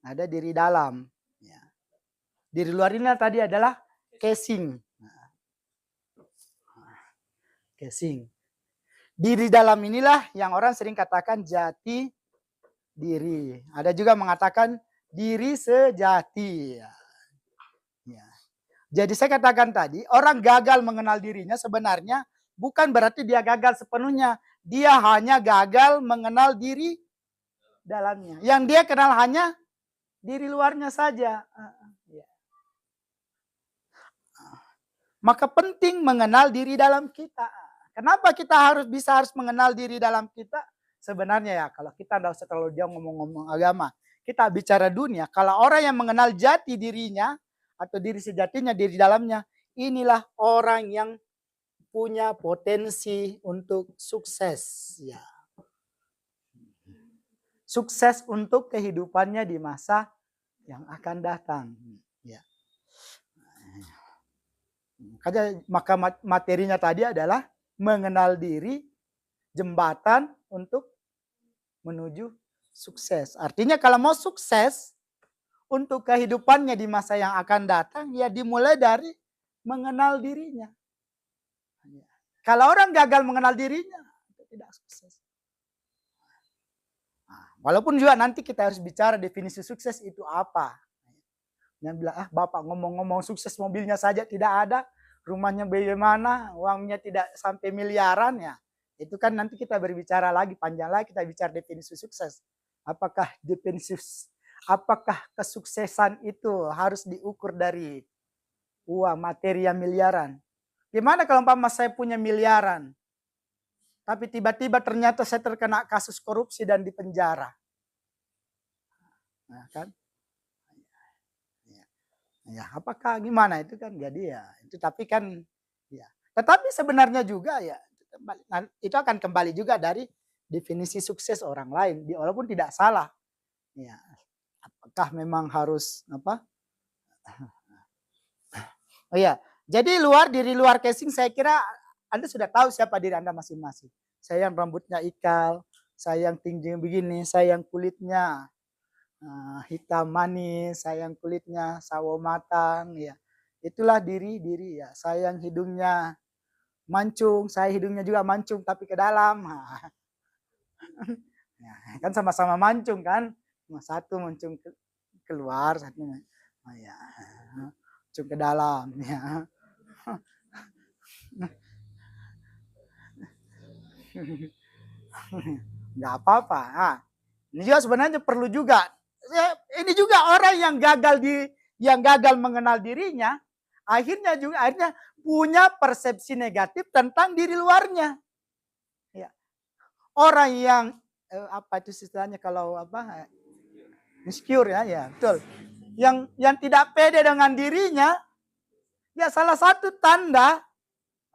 ada diri dalam. Ya. Diri luar ini tadi adalah casing. Casing. Diri dalam inilah yang orang sering katakan jati diri. Ada juga mengatakan diri sejati. Ya. Jadi saya katakan tadi, orang gagal mengenal dirinya sebenarnya bukan berarti dia gagal sepenuhnya. Dia hanya gagal mengenal diri dalamnya. Yang dia kenal hanya diri luarnya saja. Maka penting mengenal diri dalam kita. Kenapa kita harus mengenal diri dalam kita? Sebenarnya ya, kalau kita tidak usah terlalu jauh ngomong-ngomong agama. Kita bicara dunia, kalau orang yang mengenal jati dirinya, atau diri sejatinya, diri dalamnya, inilah orang yang punya potensi untuk sukses. Ya. Sukses untuk kehidupannya di masa yang akan datang. Ya. Maka materinya tadi adalah mengenal diri, jembatan untuk menuju sukses. Artinya kalau mau sukses untuk kehidupannya di masa yang akan datang, ya dimulai dari mengenal dirinya. Kalau orang gagal mengenal dirinya, tidak sukses. Walaupun juga nanti kita harus bicara definisi sukses itu apa. Yang bilang, Bapak ngomong-ngomong sukses mobilnya saja tidak ada, rumahnya bagaimana, uangnya tidak sampai miliaran ya. Itu kan nanti kita berbicara lagi, panjang lagi kita bicara definisi sukses. Apakah kesuksesan itu harus diukur dari uang, materi yang miliaran? Gimana kalau umpama saya punya miliaran, tapi tiba-tiba ternyata saya terkena kasus korupsi dan dipenjara? Nah, kan? Ya, apakah gimana itu kan? Jadi ya, itu tapi kan ya. Tetapi sebenarnya juga ya, itu akan kembali juga dari definisi sukses orang lain, walaupun tidak salah. Ya, apakah memang harus apa? Oh iya, jadi diri luar casing saya kira Anda sudah tahu siapa diri Anda masing-masing. Saya yang rambutnya ikal, saya yang tinggi begini, saya yang kulitnya hitam manis, saya yang kulitnya sawo matang, ya. Itulah diri ya. Saya yang hidungnya mancung, saya hidungnya juga mancung tapi ke dalam. Ya, kan sama-sama mancung kan? Satu mancung keluar, satu ya, mancung ke dalam. Ya. Nggak apa-apa. Ini juga sebenarnya perlu juga. Ini juga orang yang gagal mengenal dirinya, akhirnya punya persepsi negatif tentang diri luarnya. Ya. Orang yang apa itu istilahnya kalau apa? Insecure ya betul. Yang tidak pede dengan dirinya, ya salah satu tanda,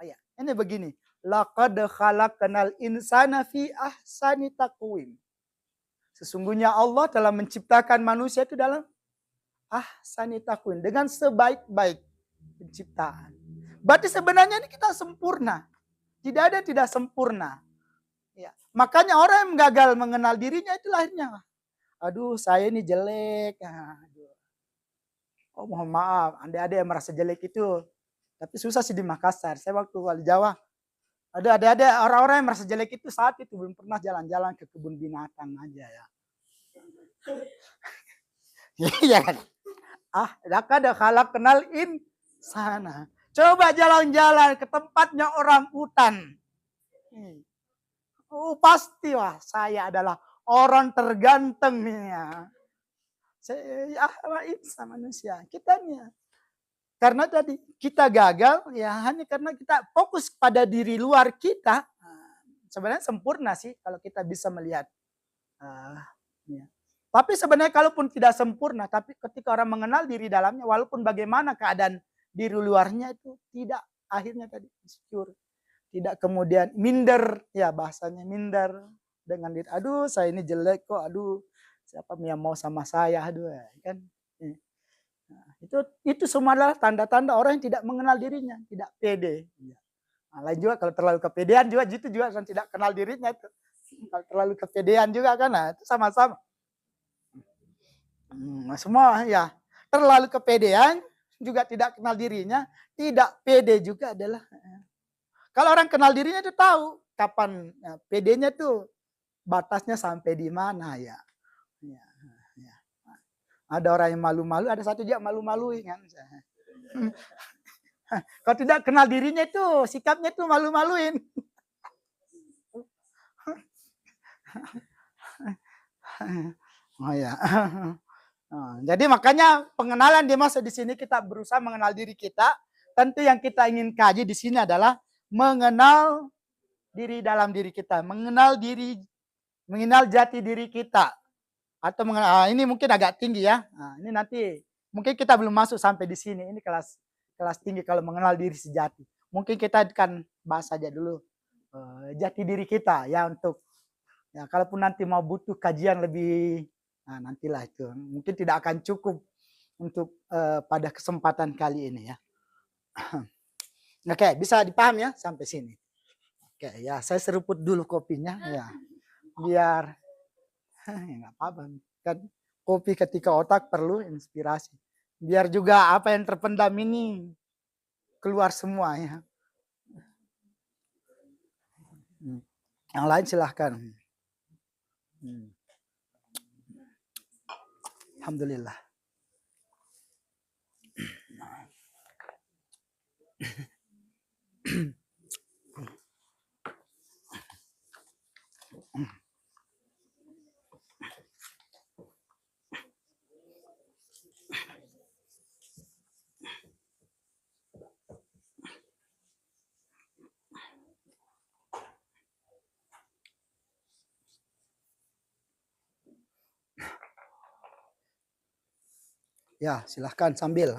ya, ini begini. Laqad khalaqnal insana fi ahsani taqwim. Sesungguhnya Allah telah menciptakan manusia itu dalam ahsani taqwim, dengan sebaik-baik penciptaan. Berarti sebenarnya ini kita sempurna. Tidak ada tidak sempurna. Ya. Makanya orang yang gagal mengenal dirinya itu lahirnya. Aduh, saya ini jelek. Aduh. Oh, mohon maaf, adik-adik yang merasa jelek itu. Tapi susah sih di Makassar. Saya waktu di Jawa, ada orang-orang yang merasa jelek itu saat itu belum pernah jalan-jalan ke kebun binatang aja ya. Iya kan? Laqad khalaqnal insana. Coba jalan-jalan ke tempatnya orang hutan. Oh, pasti wah saya adalah orang terganteng ya. Saya insan manusia. Kitanya. Karena tadi kita gagal ya hanya karena kita fokus pada diri luar kita. Sebenarnya sempurna sih kalau kita bisa melihat. Ya. Tapi sebenarnya kalaupun tidak sempurna, tapi ketika orang mengenal diri dalamnya, walaupun bagaimana keadaan diri luarnya itu tidak akhirnya tadi insecure, tidak kemudian minder, ya bahasanya minder dengan diri. Aduh, saya ini jelek kok. Aduh, siapa yang mau sama saya? Aduh, kan. Nah, itu semua adalah tanda-tanda orang yang tidak mengenal dirinya, tidak pede. Nah, lain juga kalau terlalu kepedean juga gitu juga kan tidak kenal dirinya itu. Kalau terlalu kepedean juga kan, nah itu sama-sama. Semua ya terlalu kepedean juga tidak kenal dirinya, tidak pede juga adalah. Kalau orang kenal dirinya itu tahu kapan pedenya tuh batasnya sampai di mana ya. Ada orang yang malu-malu, ada satu juga malu-maluin kan. Kalau tidak kenal dirinya itu sikapnya itu malu-maluin. Oh ya. Jadi makanya pengenalan dimaksud di sini kita berusaha mengenal diri kita. Tentu yang kita ingin kaji di sini adalah mengenal diri dalam diri kita, mengenal jati diri kita. Atau mengenal, ini mungkin agak tinggi ya. Nah, ini nanti mungkin kita belum masuk sampai di sini. Ini kelas tinggi kalau mengenal diri sejati. Mungkin kita akan bahas saja dulu jati diri kita ya untuk ya kalaupun nanti mau butuh kajian lebih, nah nantilah itu. Mungkin tidak akan cukup untuk pada kesempatan kali ini ya. Oke, bisa dipaham ya sampai sini. Oke, ya saya seruput dulu kopinya ya. Biar nggak apa-apa kan, kopi ketika otak perlu inspirasi biar juga apa yang terpendam ini keluar semua ya. Yang lain silahkan. Alhamdulillah. Ya, silahkan sambil.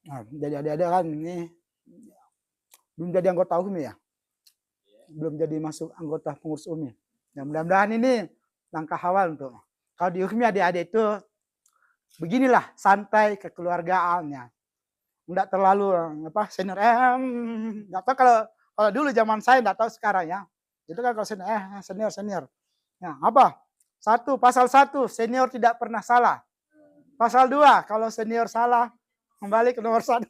Nah, jadi adik-adik kan ini belum jadi anggota UMI ya, belum jadi masuk anggota pengurus UMI. Ya, mudah-mudahan ini langkah awal untuk kalau di UMI adik-adik itu beginilah santai kekeluargaannya, enggak terlalu senior. Enggak tahu kalau dulu zaman saya enggak tahu sekarang ya. Itu kan kalau senior. Ya, apa? Pasal 1 senior tidak pernah salah. Pasal 2 kalau senior salah kembali ke nomor 1.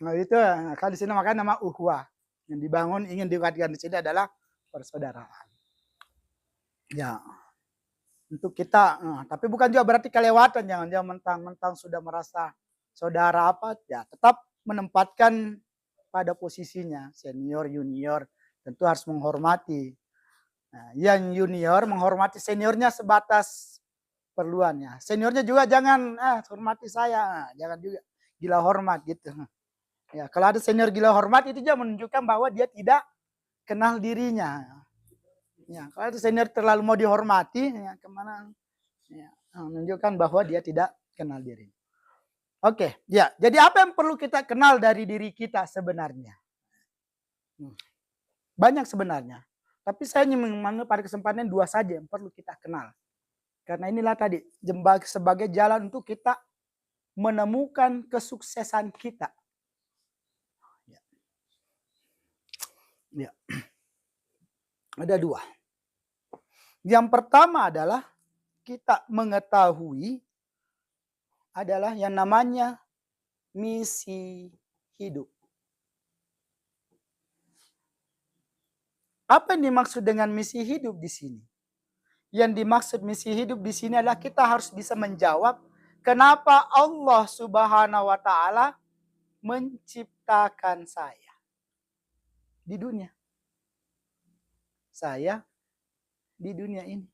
Nah itu kalau di sini makanya nama uhwah yang dibangun ingin dikuatkan di sini adalah persaudaraan. Ya. Untuk kita, tapi bukan juga berarti kelewatan, jangan mentang-mentang sudah merasa saudara apa, ya tetap menempatkan pada posisinya, senior, junior, tentu harus menghormati. Nah, yang junior menghormati seniornya sebatas perluannya. Seniornya juga jangan hormati saya, jangan juga gila hormat gitu. Ya, kalau ada senior gila hormat itu juga menunjukkan bahwa dia tidak kenal dirinya. Ya, kalau ada senior terlalu mau dihormati, ya kemana? Ya, menunjukkan bahwa dia tidak kenal diri. Oke, ya. Jadi apa yang perlu kita kenal dari diri kita sebenarnya? Banyak sebenarnya. Tapi saya ingin mengambil pada kesempatan 2 saja yang perlu kita kenal. Karena inilah tadi sebagai jalan untuk kita menemukan kesuksesan kita. Ya. Ya. Ada 2. Yang pertama adalah kita mengetahui adalah yang namanya misi hidup. Apa yang dimaksud dengan misi hidup di sini? Yang dimaksud misi hidup di sini adalah kita harus bisa menjawab kenapa Allah Subhanahu wa taala menciptakan saya di dunia. Saya di dunia ini.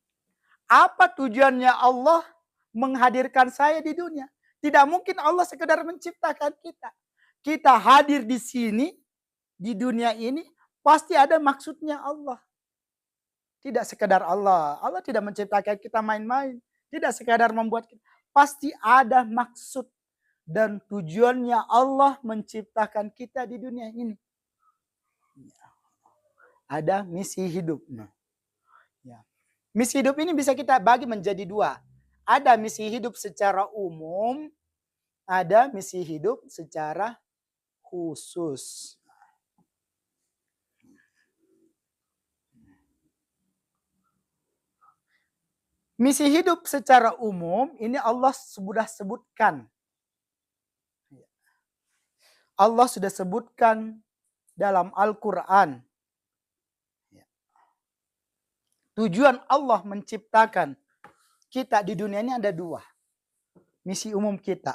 Apa tujuannya Allah menghadirkan saya di dunia? Tidak mungkin Allah sekedar menciptakan kita. Kita hadir di sini, di dunia ini, pasti ada maksudnya Allah. Tidak sekadar Allah. Allah tidak menciptakan kita main-main. Tidak sekadar membuat kita. Pasti ada maksud dan tujuannya Allah menciptakan kita di dunia ini. Ada misi hidup. Ya. Misi hidup ini bisa kita bagi menjadi 2. Ada misi hidup secara umum, ada misi hidup secara khusus. Misi hidup secara umum ini Allah sudah sebutkan. Allah sudah sebutkan dalam Al-Quran. Tujuan Allah menciptakan kita di dunia ini ada 2. Misi umum kita.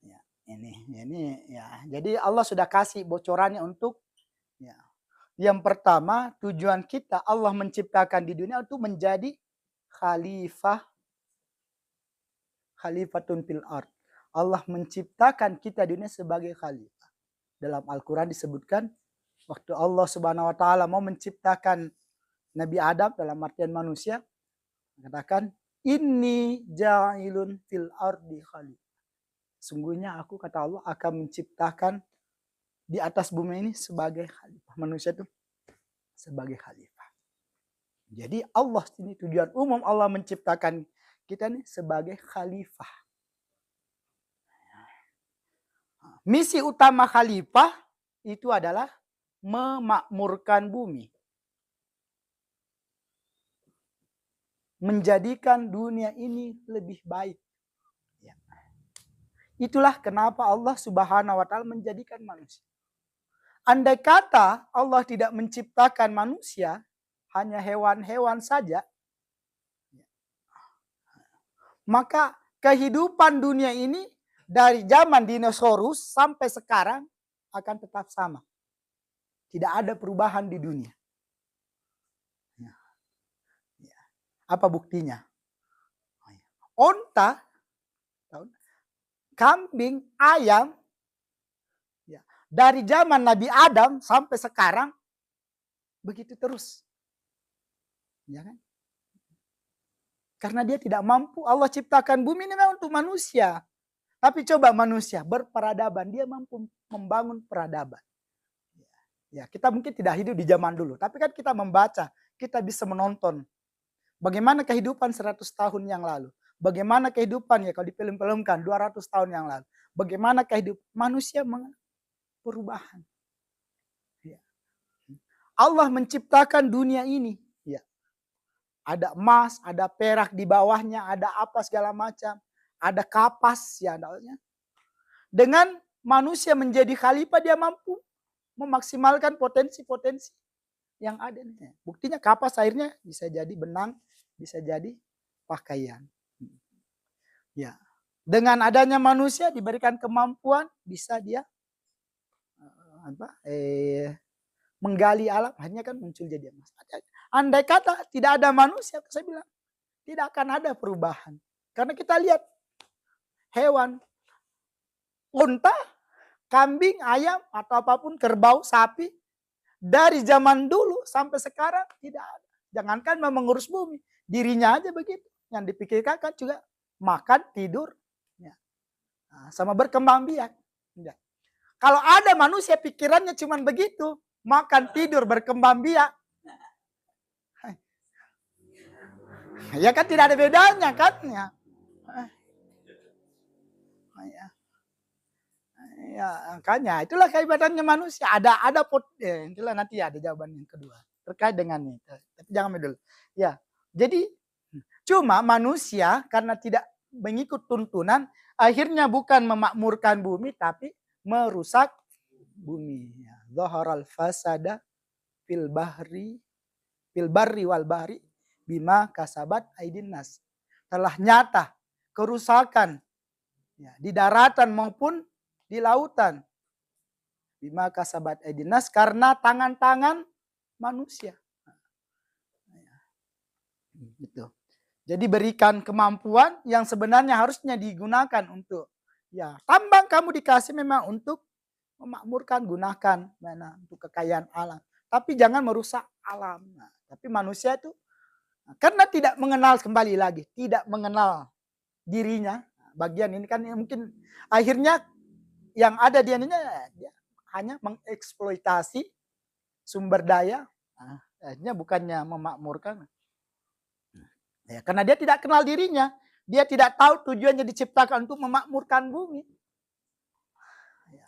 Ya, ini ya. Jadi Allah sudah kasih bocorannya untuk ya. Yang pertama, tujuan kita Allah menciptakan di dunia untuk menjadi khalifatun fil ard. Allah menciptakan kita di dunia sebagai khalifah. Dalam Al-Quran disebutkan waktu Allah Subhanahu wa taala mau menciptakan Nabi Adam dalam artian manusia, mengatakan inni ja'ilun fil ardi khalifah. Sungguhnya aku, kata Allah, akan menciptakan di atas bumi ini sebagai khalifah. Manusia itu sebagai khalifah. Jadi Allah ini tujuan umum Allah menciptakan kita ini sebagai khalifah. Misi utama khalifah itu adalah memakmurkan bumi. Menjadikan dunia ini lebih baik. Ya. Itulah kenapa Allah Subhanahu wa taala menjadikan manusia. Andai kata Allah tidak menciptakan manusia, hanya hewan-hewan saja, maka kehidupan dunia ini dari zaman dinosaurus sampai sekarang akan tetap sama. Tidak ada perubahan di dunia. Apa buktinya? Onta, kambing, ayam, ya, dari zaman Nabi Adam sampai sekarang begitu terus. Ya kan? Karena dia tidak mampu, Allah ciptakan bumi ini memang untuk manusia. Tapi coba manusia berperadaban, dia mampu membangun peradaban. Ya, kita mungkin tidak hidup di zaman dulu, tapi kan kita membaca, kita bisa menonton. Bagaimana kehidupan 100 tahun yang lalu? Bagaimana kehidupan ya kalau difilm-filmkan 200 tahun yang lalu? Bagaimana kehidupan manusia perubahan? Ya. Allah menciptakan dunia ini. Ya. Ada emas, ada perak di bawahnya, ada apa segala macam. Ada kapas ya. Dengan manusia menjadi khalifah dia mampu memaksimalkan potensi-potensi yang ada. Buktinya kapas airnya bisa jadi benang, bisa jadi pakaian. Ya. Dengan adanya manusia diberikan kemampuan, bisa dia menggali alam, hanya kan muncul jadi emas. Andai kata tidak ada manusia, saya bilang tidak akan ada perubahan. Karena kita lihat hewan unta, kambing, ayam, atau apapun, kerbau, sapi, dari zaman dulu sampai sekarang tidak ada. Jangankan mengurus bumi, dirinya aja begitu. Yang dipikirkan kan juga makan, tidur, ya. Sama berkembang biak. Ya. Kalau ada manusia pikirannya cuma begitu, makan, tidur, berkembang biak, ya kan tidak ada bedanya kan? Ya. Ya, makanya itulah kehebatannya manusia. Itulah nanti ada jawaban yang kedua terkait dengan itu. Tapi jangan dulu. Ya, jadi cuma manusia karena tidak mengikut tuntunan, akhirnya bukan memakmurkan bumi tapi merusak bumi. Zaharal fasada fil barri wal bahri bima kasabat aidin nas. Telah nyata kerusakan ya, di daratan maupun di lautan. Bima kasabat aidin nas, karena tangan-tangan manusia. Gitu. Jadi berikan kemampuan yang sebenarnya harusnya digunakan untuk ya tambang, kamu dikasih memang untuk memakmurkan, gunakan mana untuk kekayaan alam. Tapi jangan merusak alam. Nah, tapi manusia itu karena tidak mengenal, kembali lagi, tidak mengenal dirinya. Bagian ini kan mungkin akhirnya yang ada di ininya dia hanya mengeksploitasi sumber daya. Nah, akhirnya bukannya memakmurkan. Ya, karena dia tidak kenal dirinya. Dia tidak tahu tujuannya diciptakan untuk memakmurkan bumi. Ya.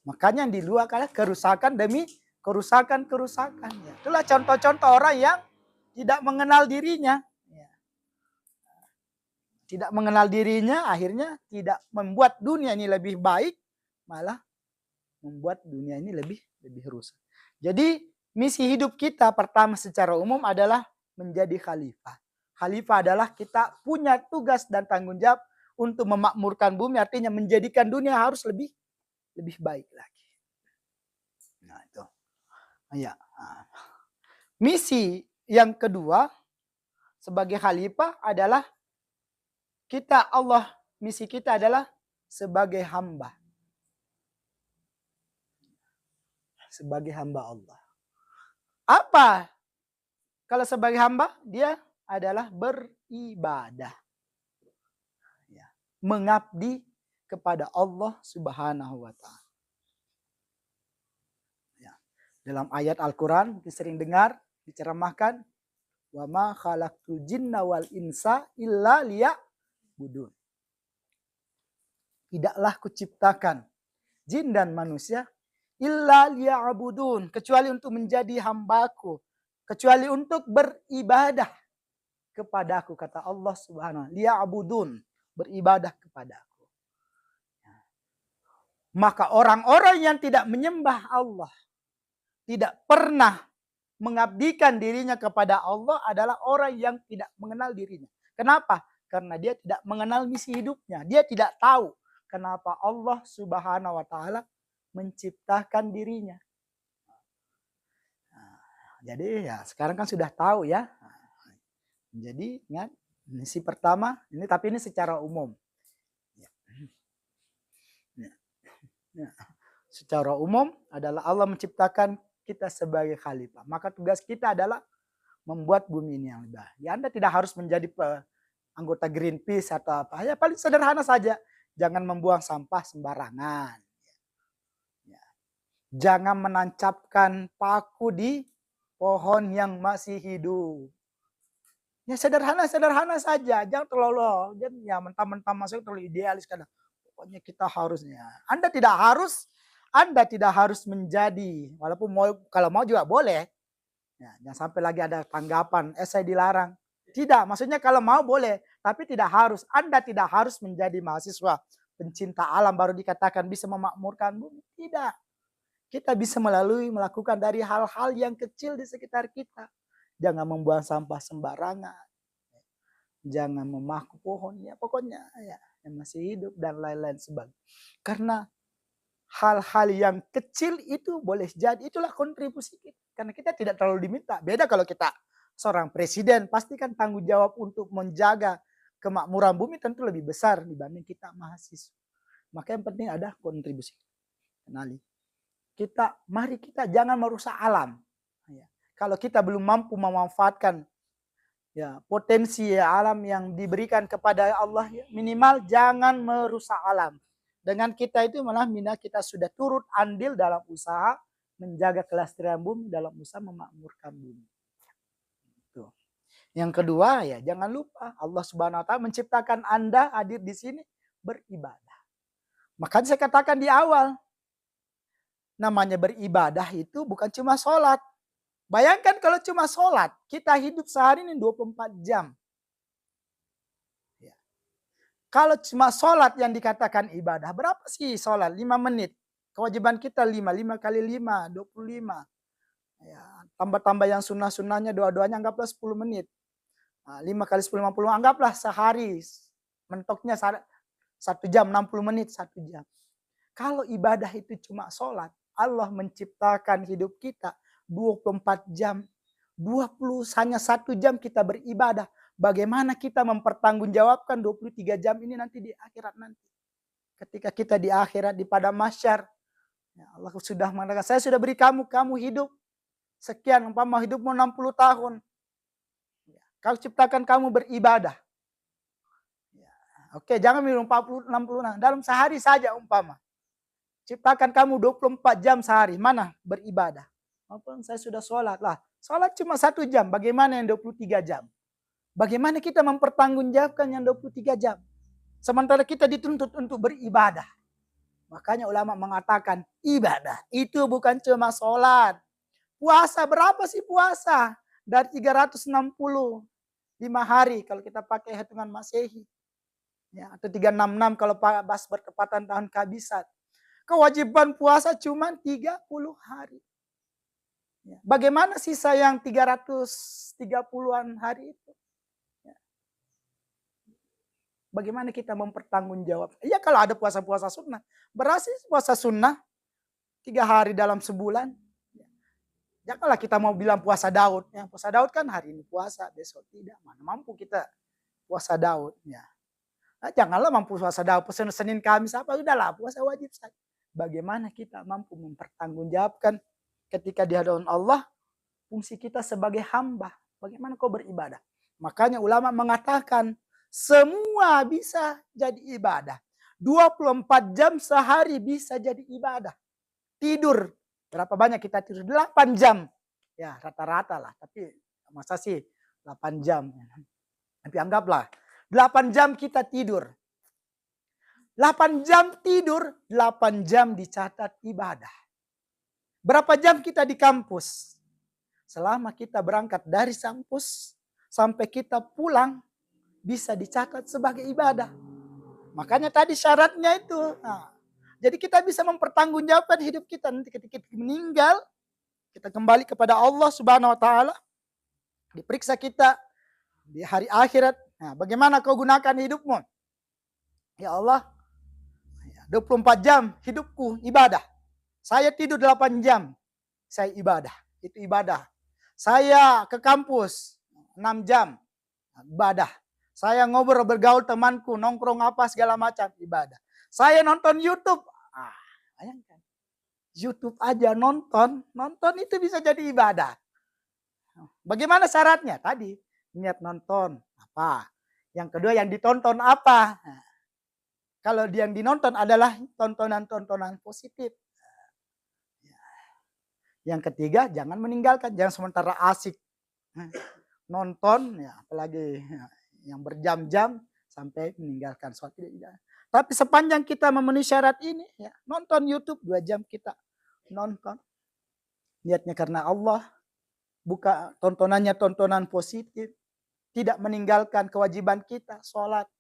Makanya yang di luar adalah kerusakan demi kerusakan. Ya. Itulah contoh-contoh orang yang tidak mengenal dirinya. Ya. Tidak mengenal dirinya, akhirnya tidak membuat dunia ini lebih baik, malah membuat dunia ini lebih rusak. Jadi misi hidup kita pertama secara umum adalah menjadi khalifah. Khalifah adalah kita punya tugas dan tanggung jawab untuk memakmurkan bumi, artinya menjadikan dunia harus lebih baik lagi. Nah itu. Ya. Misi yang kedua sebagai khalifah adalah misi kita adalah sebagai hamba. Sebagai hamba Allah. Apa? Kalau sebagai hamba, dia adalah beribadah. Ya. Mengabdi kepada Allah Subhanahu wa Ta'ala. Ya. Dalam ayat Al-Quran, kita sering dengar, diceramahkan, wa ma khalaqtul jinna wal insa illa liya'budun. Tidaklah kuciptakan jin dan manusia illa liya'budun, kecuali untuk menjadi hambaku, kecuali untuk beribadah kepadaku, kata Allah Subhanahu wa ta'ala. Liya'budun, beribadah kepadaku. Maka orang-orang yang tidak menyembah Allah, tidak pernah mengabdikan dirinya kepada Allah adalah orang yang tidak mengenal dirinya. Kenapa? Karena dia tidak mengenal misi hidupnya. Dia tidak tahu kenapa Allah Subhanahu wa ta'ala menciptakan dirinya. Jadi ya sekarang kan sudah tahu ya. Jadi ingat, misi pertama tapi ini secara umum. Secara umum adalah Allah menciptakan kita sebagai khalifah. Maka tugas kita adalah membuat bumi ini yang lebih baik. Ya, Anda tidak harus menjadi anggota Greenpeace atau apa. Ya paling sederhana saja. Jangan membuang sampah sembarangan. Ya. Jangan menancapkan paku di pohon yang masih hidup. Ya sederhana saja, jangan terlalu ya mentah-mentah masuk terlalu idealis kadang. Pokoknya kita harusnya. Anda tidak harus menjadi, walaupun kalau mau juga boleh. Ya, jangan sampai lagi ada tanggapan, saya dilarang. Tidak, maksudnya kalau mau boleh, tapi tidak harus. Anda tidak harus menjadi mahasiswa pencinta alam baru dikatakan bisa memakmurkan bumi. Tidak. Kita bisa melakukan dari hal-hal yang kecil di sekitar kita. Jangan membuang sampah sembarangan. Jangan memaku pohon. Ya pokoknya ya yang masih hidup dan lain-lain sebagainya. Karena hal-hal yang kecil itu boleh jadi. Itulah kontribusi kita. Karena kita tidak terlalu diminta. Beda kalau kita seorang presiden. Pastikan tanggung jawab untuk menjaga kemakmuran bumi tentu lebih besar dibanding kita mahasiswa. Maka yang penting ada kontribusi. Kenali. Mari kita jangan merusak alam. Ya. Kalau kita belum mampu memanfaatkan ya potensi ya, alam yang diberikan kepada Allah, ya, minimal jangan merusak alam. Dengan kita itu malah kita sudah turut andil dalam usaha menjaga kelestarian bumi, dalam usaha memakmurkan bumi. Tuh. Yang kedua ya jangan lupa Allah Subhanahu wa taala menciptakan Anda hadir di sini beribadah. Makanya saya katakan di awal, namanya beribadah itu bukan cuma sholat. Bayangkan kalau cuma sholat, kita hidup sehari ini 24 jam. Ya. Kalau cuma sholat yang dikatakan ibadah, berapa sih sholat? 5 menit. Kewajiban kita 5 kali 5, 25. Ya, tambah-tambah yang sunnah-sunnahnya, doa-doanya anggaplah 10 menit. Nah, 5 kali 10, 50, anggaplah sehari. Mentoknya 1 jam, 60 menit, 1 jam. Kalau ibadah itu cuma sholat, Allah menciptakan hidup kita 24 jam, 20 hanya 1 jam kita beribadah. Bagaimana kita mempertanggungjawabkan 23 jam ini nanti di akhirat nanti. Ketika kita di akhirat di padang mahsyar, ya Allah sudah mengatakan, saya sudah beri kamu hidup sekian, umpama hidupmu 60 tahun. Ya, kau ciptakan kamu beribadah. Ya, oke, jangan minum 40, 60, dalam sehari saja umpama. Ciptakan kamu 24 jam sehari, mana beribadah? Maupun saya sudah sholat lah. Sholat cuma 1 jam, bagaimana yang 23 jam? Bagaimana kita mempertanggungjawabkan yang 23 jam? Sementara kita dituntut untuk beribadah. Makanya ulama mengatakan ibadah itu bukan cuma sholat. Puasa, berapa sih puasa? Dari 365 hari kalau kita pakai hitungan Masehi. Ya, atau 366 kalau pas bertepatan tahun kehabisan. Kewajiban puasa cuma 30 hari. Ya. Bagaimana sisa yang 330-an hari itu? Ya. Bagaimana kita mempertanggungjawab? Ya kalau ada puasa-puasa sunnah. Berarti puasa sunnah 3 hari dalam sebulan. Ya. Janganlah kita mau bilang puasa Daud. Ya, puasa Daud kan hari ini puasa, besok tidak. Mana mampu kita puasa Daud. Ya. Nah, janganlah mampu puasa Daud. Senin, Kamis apa, udahlah puasa wajib saja. Bagaimana kita mampu mempertanggungjawabkan ketika di hadapan Allah fungsi kita sebagai hamba. Bagaimana kau beribadah? Makanya ulama mengatakan semua bisa jadi ibadah. 24 jam sehari bisa jadi ibadah. Tidur, berapa banyak kita tidur? 8 jam. Ya rata-rata lah, tapi masa sih 8 jam. Tapi anggaplah 8 jam kita tidur. 8 jam tidur, 8 jam dicatat ibadah. Berapa jam kita di kampus? Selama kita berangkat dari kampus sampai kita pulang bisa dicatat sebagai ibadah. Makanya tadi syaratnya itu. Nah, jadi kita bisa mempertanggungjawabkan hidup kita nanti ketika kita meninggal, kita kembali kepada Allah Subhanahu wa taala. Diperiksa kita di hari akhirat. Nah, bagaimana kau gunakan hidupmu? Ya Allah, 24 jam hidupku ibadah. Saya tidur 8 jam, saya ibadah. Itu ibadah. Saya ke kampus 6 jam, ibadah. Saya ngobrol bergaul temanku, nongkrong apa segala macam, ibadah. Saya nonton YouTube. Bayangkan. YouTube aja nonton itu bisa jadi ibadah. Bagaimana syaratnya? Tadi, niat nonton apa? Yang kedua yang ditonton apa? Kalau yang dinonton adalah tontonan-tontonan positif. Yang ketiga, jangan meninggalkan, jangan sementara asik nonton, ya, apalagi yang berjam-jam sampai meninggalkan sholat. Tidak. Tapi sepanjang kita memenuhi syarat ini, ya, nonton YouTube 2 jam kita nonton. Niatnya karena Allah, buka tontonannya tontonan positif, tidak meninggalkan kewajiban kita, sholat.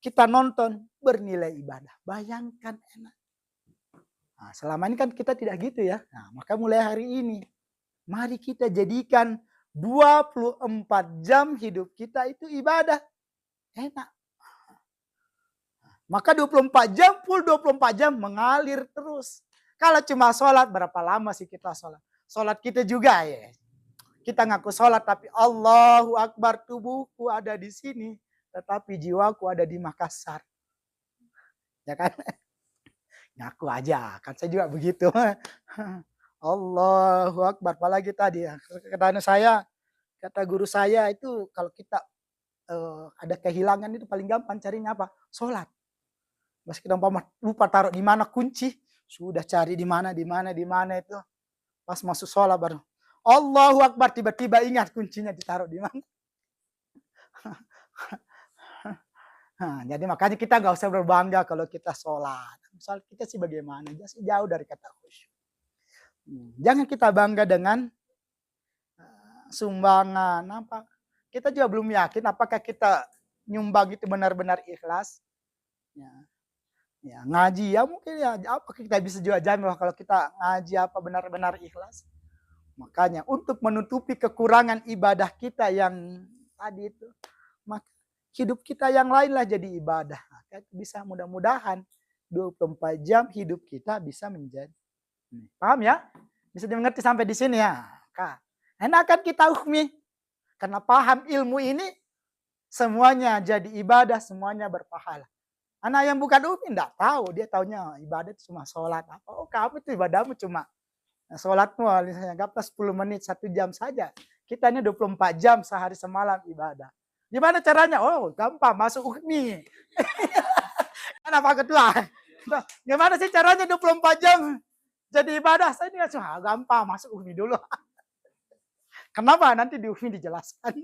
Kita nonton bernilai ibadah. Bayangkan enak. Nah, selama ini kan kita tidak gitu ya. Nah, maka mulai hari ini, mari kita jadikan 24 jam hidup kita itu ibadah. Enak. Maka 24 jam, full 24 jam mengalir terus. Kalau cuma sholat, berapa lama sih kita sholat? Sholat kita juga ya. Kita ngaku sholat, tapi Allahu Akbar, tubuhku ada di sini. Tetapi jiwaku ada di Makassar. Ya kan? Ngaku aja, kan saya juga begitu. Allahu Akbar, apalagi tadi ya, kata guru saya itu kalau kita ada kehilangan itu paling gampang carinya apa? Sholat. Mas kita umpama lupa taruh di mana kunci, sudah cari di mana itu. Pas masuk sholat baru Allahu Akbar, tiba-tiba ingat kuncinya ditaruh di mana. Nah, jadi makanya kita nggak usah berbangga kalau kita sholat. Misal kita sih bagaimana, jauh dari kata khusyuk. Jangan kita bangga dengan sumbangan apa. Kita juga belum yakin apakah kita nyumbang itu benar-benar ikhlas. Ya, ngaji ya mungkin ya apa kita bisa juga jamin bahwa kalau kita ngaji apa benar-benar ikhlas. Makanya untuk menutupi kekurangan ibadah kita yang tadi itu, maka hidup kita yang lain lah jadi ibadah. Bisa mudah-mudahan 24 jam hidup kita bisa menjadi. Paham ya? Bisa dimengerti sampai di sini ya? Enakan kita hukmi. Karena paham ilmu ini semuanya jadi ibadah, semuanya berpahala. Anak yang bukan hukmi enggak tahu, dia taunya ibadah itu cuma sholat. Oh, kamu itu ibadahmu cuma sholatmu misalnya anggaplah 10 menit, 1 jam saja. Kita ini 24 jam sehari semalam ibadah. Gimana caranya? Oh, gampang, masuk hukmi. Kenapa ketua? Gimana sih caranya 24 jam jadi ibadah? Saya ini gampang, masuk hukmi dulu. Kenapa? Nanti di hukmi dijelaskan.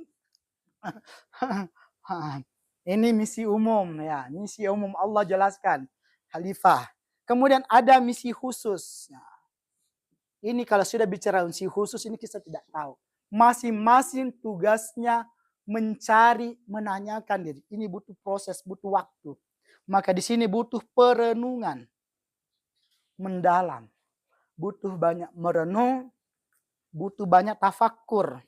Ini misi umum ya, misi umum Allah jelaskan. Khalifah. Kemudian ada misi khusus. Ini kalau sudah bicara misi khusus ini kita tidak tahu. Masing-masing tugasnya mencari, menanyakan diri. Ini butuh proses, butuh waktu. Maka di sini butuh perenungan mendalam. Butuh banyak merenung, butuh banyak tafakkur.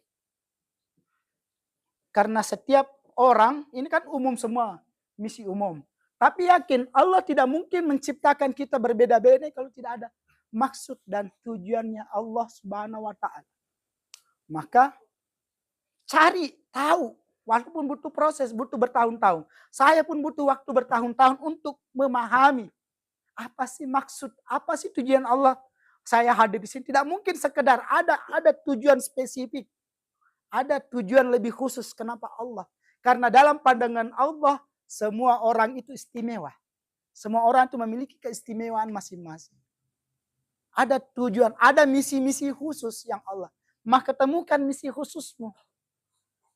Karena setiap orang, ini kan umum semua, misi umum. Tapi yakin Allah tidak mungkin menciptakan kita berbeda-beda kalau tidak ada maksud dan tujuannya Allah Subhanahu wa Ta'ala. Maka cari tahu, walaupun butuh proses, butuh bertahun-tahun. Saya pun butuh waktu bertahun-tahun untuk memahami apa sih maksud, apa sih tujuan Allah saya hadir di sini. Tidak mungkin sekedar ada tujuan spesifik. Ada tujuan lebih khusus kenapa Allah. Karena dalam pandangan Allah semua orang itu istimewa. Semua orang itu memiliki keistimewaan masing-masing. Ada tujuan, ada misi-misi khusus yang Allah. Maka temukan misi khususmu.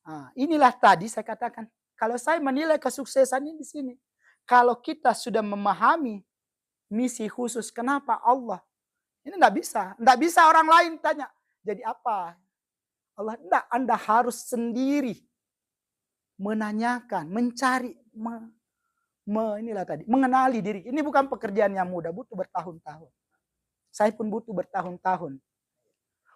Nah, inilah tadi saya katakan, kalau saya menilai kesuksesan ini di sini, kalau kita sudah memahami misi khusus, kenapa Allah? Ini enggak bisa orang lain tanya. Jadi apa? Allah enggak, Anda harus sendiri menanyakan, mencari, inilah tadi, mengenali diri. Ini bukan pekerjaan yang mudah, butuh bertahun-tahun. Saya pun butuh bertahun-tahun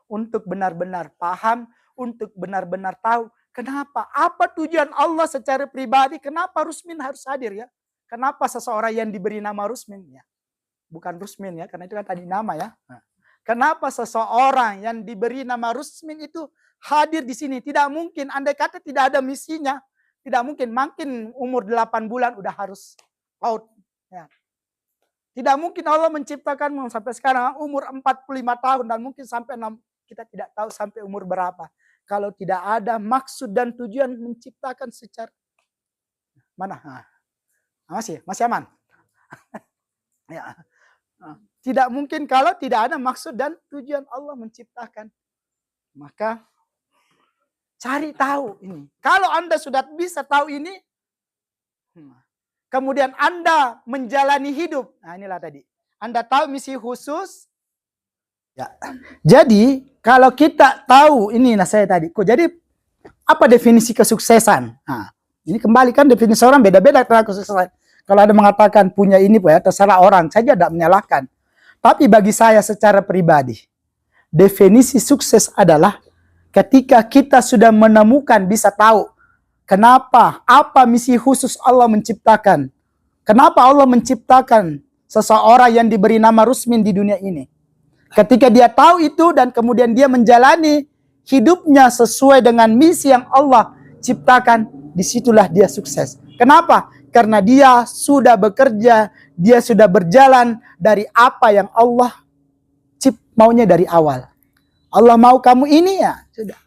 untuk benar-benar paham, untuk benar-benar tahu kenapa, apa tujuan Allah secara pribadi, kenapa Rusmin harus hadir ya. Kenapa seseorang yang diberi nama Rusmin ya. Bukan Rusmin ya, karena itu kan tadi nama ya. Kenapa seseorang yang diberi nama Rusmin itu hadir di sini? Tidak mungkin, andai kata tidak ada misinya, tidak mungkin umur 8 bulan udah harus out. Ya. Tidak mungkin Allah menciptakanmu sampai sekarang umur 45 tahun dan mungkin sampai 6, kita tidak tahu sampai umur berapa. Kalau tidak ada maksud dan tujuan menciptakan secara mana? Masih aman. Ya. Tidak mungkin kalau tidak ada maksud dan tujuan Allah menciptakan. Maka cari tahu ini. Kalau Anda sudah bisa tahu ini, kemudian Anda menjalani hidup. Nah inilah tadi. Anda tahu misi khusus. Ya. Jadi kalau kita tahu ini saya tadi. Jadi apa definisi kesuksesan? Nah, ini kembali kan definisi orang beda-beda tentang kesuksesan. Kalau ada mengatakan punya ini ya terserah orang. Saya tidak menyalahkan. Tapi bagi saya secara pribadi, definisi sukses adalah ketika kita sudah menemukan, bisa tahu kenapa, apa misi khusus Allah menciptakan. Kenapa Allah menciptakan seseorang yang diberi nama Rusmin di dunia ini. Ketika dia tahu itu dan kemudian dia menjalani hidupnya sesuai dengan misi yang Allah ciptakan, disitulah dia sukses. Kenapa? Karena dia sudah bekerja dia sudah berjalan dari apa yang Allah maunya dari awal. Allah mau kamu ini ya, sudah.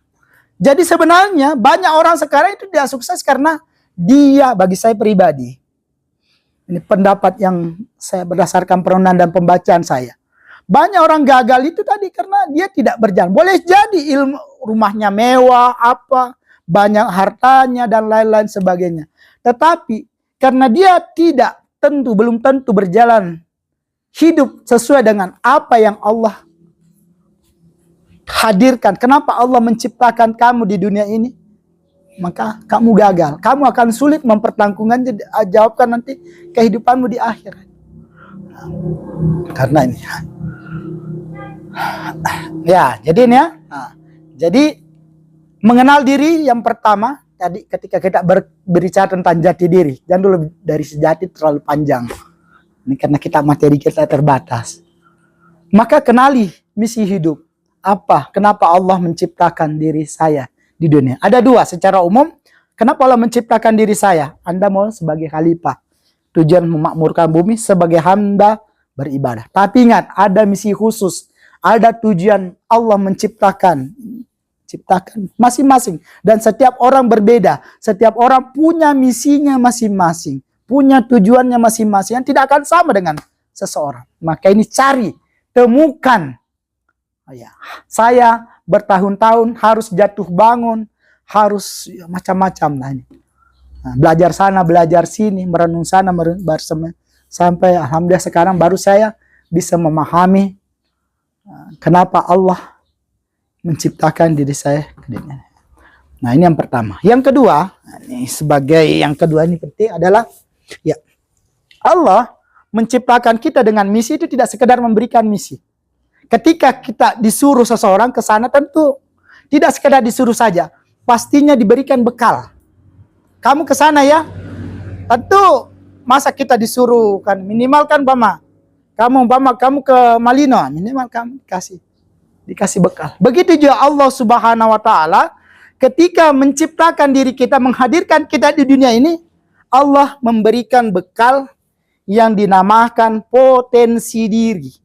Jadi sebenarnya banyak orang sekarang itu dia sukses karena dia, bagi saya pribadi, ini pendapat yang saya berdasarkan perenungan dan pembacaan saya. Banyak orang gagal itu tadi karena dia tidak berjalan. Boleh jadi ilmu rumahnya mewah, apa, banyak hartanya dan lain-lain sebagainya. Tetapi karena dia belum tentu berjalan hidup sesuai dengan apa yang Allah hadirkan. Kenapa Allah menciptakan kamu di dunia ini? Maka kamu gagal. Kamu akan sulit mempertanggungan jawabkan nanti kehidupanmu di akhirat. Karena ini. Ya, jadi ini ya. Jadi mengenal diri yang pertama tadi ketika kita berbicara tentang jati diri. Jangan dulu dari sejati terlalu panjang. Ini karena materi kita terbatas. Maka kenali misi hidup. Apa? Kenapa Allah menciptakan diri saya di dunia? Ada dua secara umum. Kenapa Allah menciptakan diri saya? Anda mau sebagai khalifah. Tujuan memakmurkan bumi, sebagai hamba beribadah. Tapi ingat, ada misi khusus. Ada tujuan Allah menciptakan masing-masing. Dan setiap orang berbeda. Setiap orang punya misinya masing-masing. Punya tujuannya masing-masing. Yang tidak akan sama dengan seseorang. Maka ini cari, temukan. Ya, saya bertahun-tahun harus jatuh bangun. Harus macam-macam lah ini. Nah, belajar sana, belajar sini. Merenung sana, sampai alhamdulillah sekarang baru saya bisa memahami kenapa Allah menciptakan diri saya ke dunia. Nah, ini yang pertama. Yang kedua, ini penting adalah ya, Allah menciptakan kita dengan misi itu tidak sekedar memberikan misi. Ketika kita disuruh seseorang ke sana tentu tidak sekedar disuruh saja, pastinya diberikan bekal. Kamu ke sana ya. Tentu masa kita disuruh kan minimal kan kamu ke Malino, minimal kamu dikasih bekal. Begitu juga Allah Subhanahu wa taala ketika menciptakan diri kita, menghadirkan kita di dunia ini, Allah memberikan bekal yang dinamakan potensi diri.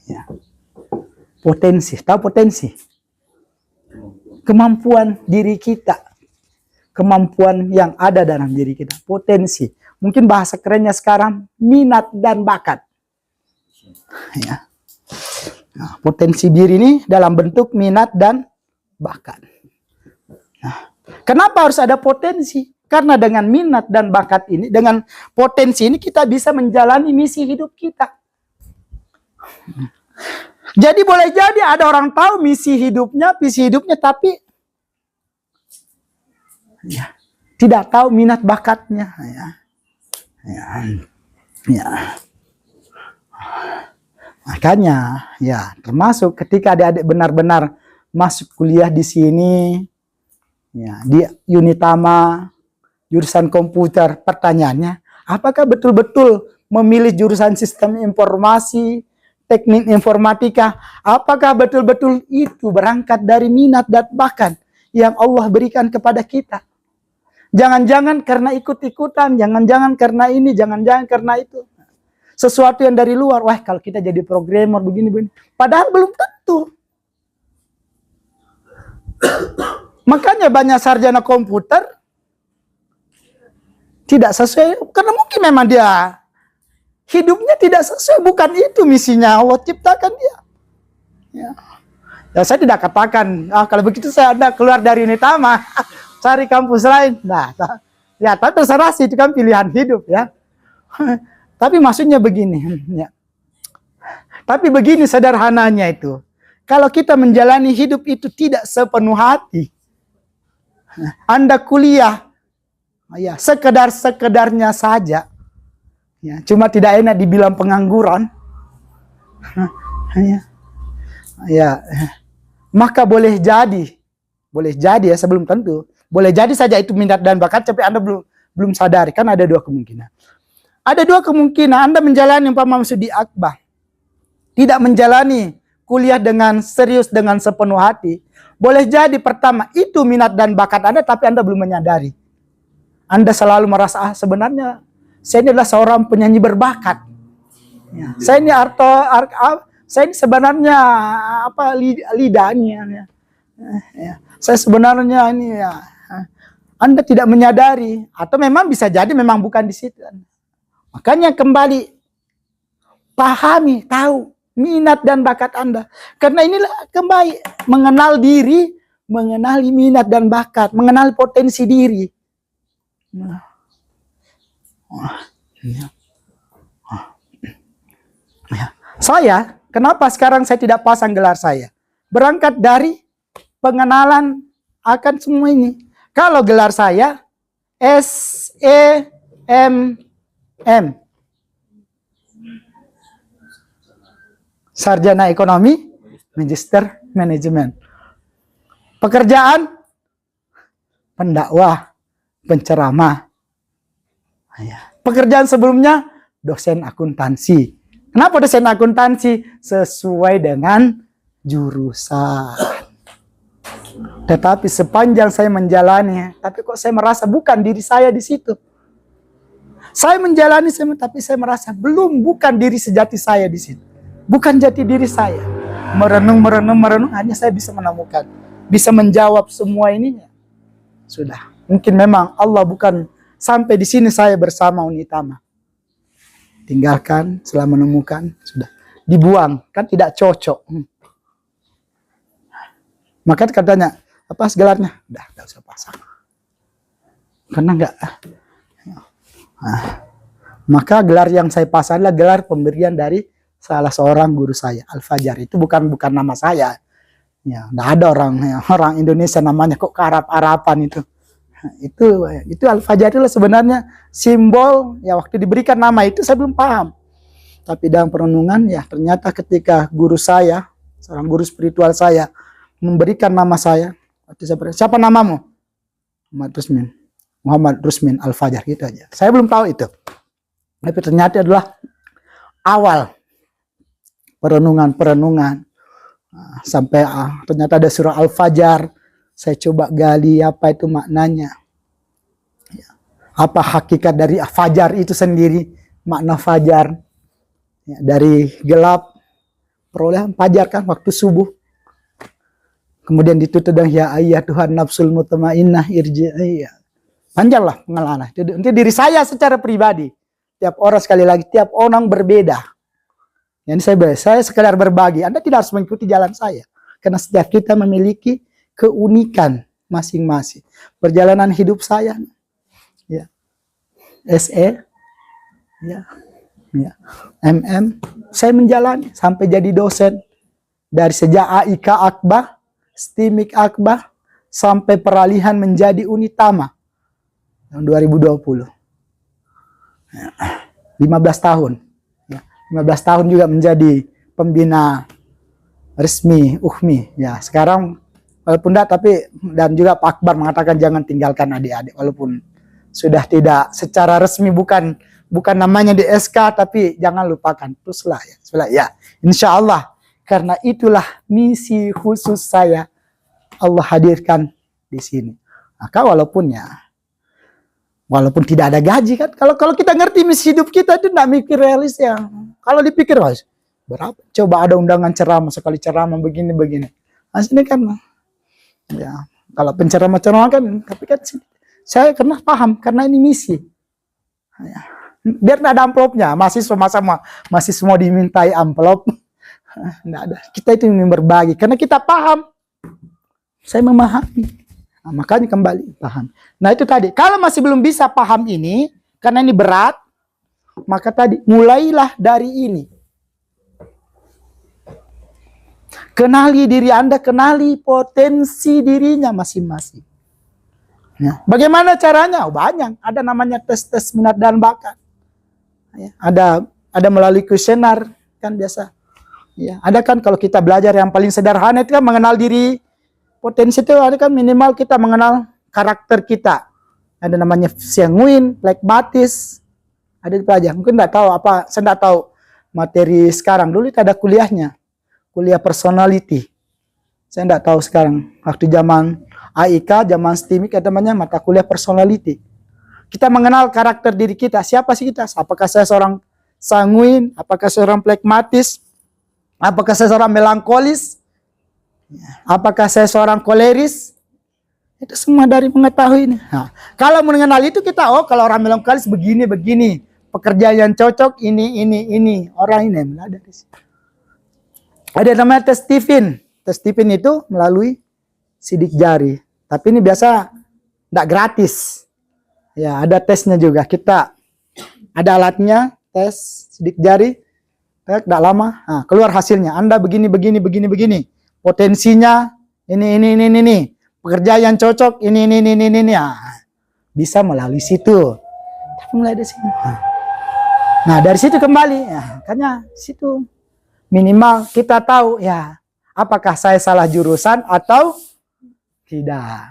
Ya. Potensi, tahu potensi? Kemampuan diri kita. Kemampuan yang ada dalam diri kita, potensi. Mungkin bahasa kerennya sekarang minat dan bakat. Ya. Nah, potensi diri ini dalam bentuk minat dan bakat. Nah, kenapa harus ada potensi? Karena dengan minat dan bakat ini, dengan potensi ini kita bisa menjalani misi hidup kita. Jadi boleh jadi ada orang tahu misi hidupnya, visi hidupnya, tapi ya, tidak tahu minat bakatnya. Ya. Makanya, ya, termasuk ketika adik-adik benar-benar masuk kuliah di sini, ya, di Unitama, jurusan komputer, pertanyaannya, apakah betul-betul memilih jurusan sistem informasi, teknik informatika, apakah betul-betul itu berangkat dari minat dan bakat yang Allah berikan kepada kita? Jangan-jangan karena ikut-ikutan, jangan-jangan karena ini, jangan-jangan karena itu. Sesuatu yang dari luar, wah kalau kita jadi programmer begini-begini. Padahal belum tentu. Makanya banyak sarjana komputer tidak sesuai, karena mungkin memang dia hidupnya tidak sesuai, bukan itu misinya Allah ciptakan dia. Ya, saya tidak katakan, kalau begitu saya ada keluar dari Unitama, cari kampus lain. Nah, ya, tapi terserah sih, itu kan pilihan hidup ya. Tapi maksudnya begini, ya. Tapi begini sederhananya itu. Kalau kita menjalani hidup itu tidak sepenuh hati, Anda kuliah, ya sekedar-sekedarnya saja, ya, cuma tidak enak dibilang pengangguran, ya, maka boleh jadi ya, sebelum tentu, boleh jadi saja itu minat dan bakat, tapi Anda belum sadari, kan ada dua kemungkinan. Ada dua kemungkinan, Anda menjalani umpama studi akbar, tidak menjalani kuliah dengan serius, dengan sepenuh hati. Boleh jadi pertama, itu minat dan bakat Anda, tapi Anda belum menyadari. Anda selalu merasa sebenarnya saya ini adalah seorang penyanyi berbakat. Ya. Saya ini sebenarnya lidahnya. Ya. Ya. Saya sebenarnya ini ya. Anda tidak menyadari atau memang bisa jadi memang bukan di situ. Makanya kembali pahami, tahu minat dan bakat Anda. Karena inilah kembali mengenal diri, mengenali minat dan bakat, mengenali potensi diri. Saya, kenapa sekarang saya tidak pasang gelar saya? Berangkat dari pengenalan akan semua ini. Kalau gelar saya SEMM, Sarjana Ekonomi, Magister Manajemen. Pekerjaan pendakwah, penceramah. Pekerjaan sebelumnya dosen akuntansi. Kenapa dosen akuntansi? Sesuai dengan jurusan. Tetapi sepanjang saya menjalani, tapi kok saya merasa bukan diri saya di situ. Saya menjalani, tapi saya merasa bukan diri sejati saya di situ. Bukan jati diri saya. Merenung, hanya saya bisa menemukan. Bisa menjawab semua ininya. Sudah. Mungkin memang Allah bukan sampai di sini saya bersama Unitama. Tinggalkan, setelah menemukan, sudah. Dibuang, kan tidak cocok. Maka katanya, apa gelarnya? Udah, gak usah pasang. Karena enggak. Maka gelar yang saya pasang adalah gelar pemberian dari salah seorang guru saya, Al-Fajar. Itu bukan nama saya. Ya, enggak ada orang Indonesia namanya kok Arab-Araban itu. Itu Al-Fajar itu sebenarnya simbol ya waktu diberikan nama itu saya belum paham. Tapi dalam perenungan ya ternyata ketika guru saya, seorang guru spiritual saya memberikan nama saya, siapa namamu? Muhammad Rusmin Al-Fajar gitu aja. Saya belum tahu itu. Tapi ternyata adalah awal perenungan sampai ternyata ada surah Al-Fajar. Saya coba gali apa itu maknanya. Apa hakikat dari fajar itu sendiri. Makna fajar. Ya, dari gelap. Perolehan fajar kan waktu subuh. Kemudian ditutup dengan ya ayah Tuhan nafsul mutmainnah irji'i. Panjanglah pengalaman. Itu diri saya secara pribadi. Tiap orang sekali lagi. Tiap orang berbeda. Yang saya sekedar berbagi. Anda tidak harus mengikuti jalan saya. Karena setiap kita memiliki keunikan masing-masing. Perjalanan hidup saya, ya, SE, ya, MM, saya menjalani sampai jadi dosen dari sejak AIK Akbah, STIMIK Akbah, sampai peralihan menjadi Unitama tahun 2020. 15 tahun, ya, 15 tahun juga menjadi pembina resmi UHMI. Ya, sekarang walaupun enggak, tapi dan juga Pak Akbar mengatakan jangan tinggalkan adik-adik walaupun sudah tidak secara resmi bukan namanya di SK, tapi jangan lupakan teruslah ya. Insya Allah karena itulah misi khusus saya Allah hadirkan di sini. Maka walaupun tidak ada gaji kan, kalau kita ngerti misi hidup kita itu enggak mikir realis ya. Kalau dipikir berapa? Coba ada undangan ceramah sekali ceramah begini. Aslinya kan ya, kalau penceramah kan, tapi kan saya pernah paham karena ini misi. Ya. Biar tidak ada amplopnya, masih semua dimintai amplop. Tidak ada. Kita itu ingin berbagi karena kita paham. Saya memahami. Nah, makanya kembali paham. Nah itu tadi. Kalau masih belum bisa paham ini, karena ini berat, maka tadi mulailah dari ini. Kenali diri Anda, kenali potensi dirinya masing-masing. Ya. Bagaimana caranya? Banyak. Ada namanya tes minat dan bakat. Ya. Ada melalui kuesioner kan biasa. Ya. Ada kan kalau kita belajar yang paling sederhana itu kan mengenal diri. Potensi itu ada kan minimal kita mengenal karakter kita. Ada namanya sanguin, phlegmatis. Ada di pelajar. Mungkin enggak tahu apa, saya enggak tahu materi sekarang. Dulu itu ada kuliahnya. Kuliah personality. Saya enggak tahu sekarang. Waktu zaman AIK, zaman STIMIK, namanya mata kuliah personality. Kita mengenal karakter diri kita. Siapa sih kita? Apakah saya seorang sanguin? Apakah seorang plekmatis? Apakah saya seorang melankolis? Apakah saya seorang koleris? Itu semua dari mengetahui ini. Nah, kalau mengenal itu kita, oh kalau orang melankolis begini. Pekerjaan yang cocok ini. Orang ini mulai dari situ. Ada namanya tes Stephen. Tes Stephen itu melalui sidik jari. Tapi ini biasa tidak gratis. Ya, ada tesnya juga. Kita ada alatnya, tes sidik jari. Tidak lama, nah, keluar hasilnya. Anda begini. Potensinya ini. Pekerjaan yang cocok ini. Nah, bisa melalui situ. Tapi mulai dari sini. Nah, dari situ kembali. Ya, makanya situ minimal kita tahu ya, apakah saya salah jurusan atau tidak.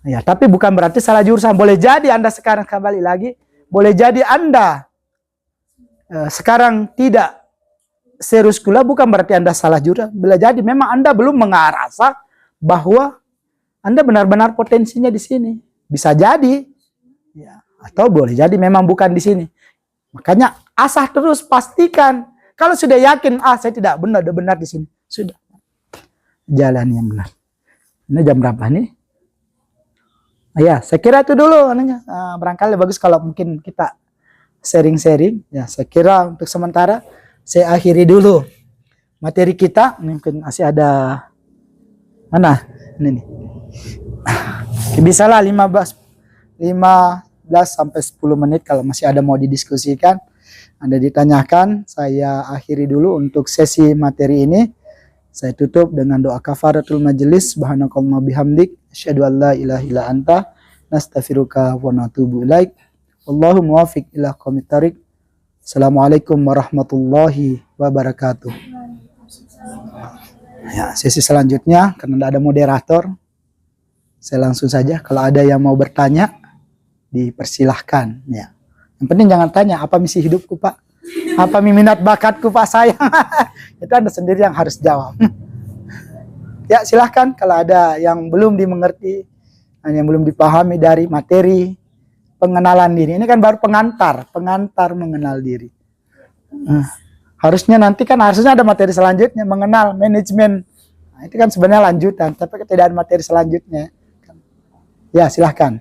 Ya, tapi bukan berarti salah jurusan. Boleh jadi Anda sekarang kembali lagi, boleh jadi Anda sekarang tidak serius kuliah, bukan berarti Anda salah jurusan. Boleh jadi memang Anda belum mengarasa bahwa Anda benar-benar potensinya di sini. Bisa jadi. Ya, atau boleh jadi memang bukan di sini. Makanya asah terus, pastikan. Kalau sudah yakin, saya tidak benar di sini. Sudah. Jalan yang benar. Ini jam berapa nih? Ya, saya kira itu dulu. Barangkali bagus kalau mungkin kita sharing-sharing. Ya, saya kira untuk sementara saya akhiri dulu materi kita. Mungkin masih ada mana? Ini nih. Bisa lah 15 sampai 10 menit kalau masih ada mau didiskusikan. Anda ditanyakan, saya akhiri dulu untuk sesi materi ini. Saya tutup dengan doa kafaratul majelis. Subhanakallahumma bihamdik, asyhadu an la ilaha illa anta, nastaghfiruka wa natubu ilaik. Wallahu muwaffiq ila aqwamit thoriq. Assalamualaikum warahmatullahi wabarakatuh. Ya, sesi selanjutnya karena tidak ada moderator, saya langsung saja. Kalau ada yang mau bertanya, dipersilahkan. Ya. Yang penting jangan tanya apa misi hidupku, Pak. Apa minat bakatku, Pak, saya. Itu Anda sendiri yang harus jawab. Ya, silahkan kalau ada yang belum dimengerti, yang belum dipahami dari materi pengenalan diri. Ini kan baru pengantar mengenal diri. Harusnya ada materi selanjutnya, mengenal manajemen. Nah, itu kan sebenarnya lanjutan, tapi tidak ada materi selanjutnya. Ya, silahkan.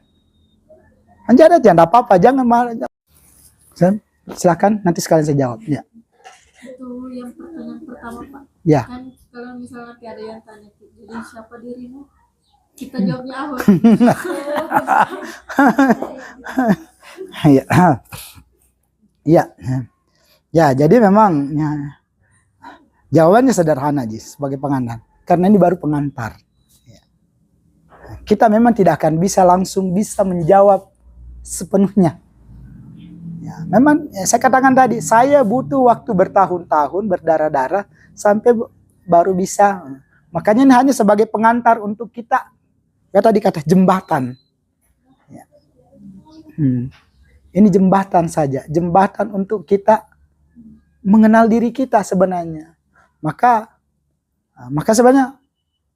Lanjut aja, tidak apa-apa, jangan malah. Silahkan, nanti sekalian saya jawab. Ya. Itu yang pertanyaan pertama, Pak. Ya. Kan kalau misalnya ada yang tanya, jadi siapa dirimu? Kita jawabnya apa? Ya. Ya. Ya, jadi memang ya, jawabannya sederhana, Jis, sebagai pengantar. Karena ini baru pengantar. Ya. Kita memang tidak akan langsung bisa menjawab sepenuhnya. Ya, memang saya katakan tadi, saya butuh waktu bertahun-tahun, berdarah-darah, sampai baru bisa. Makanya ini hanya sebagai pengantar untuk kita. Ya tadi kata jembatan. Ya. Ini jembatan saja. Jembatan untuk kita mengenal diri kita sebenarnya. Maka sebenarnya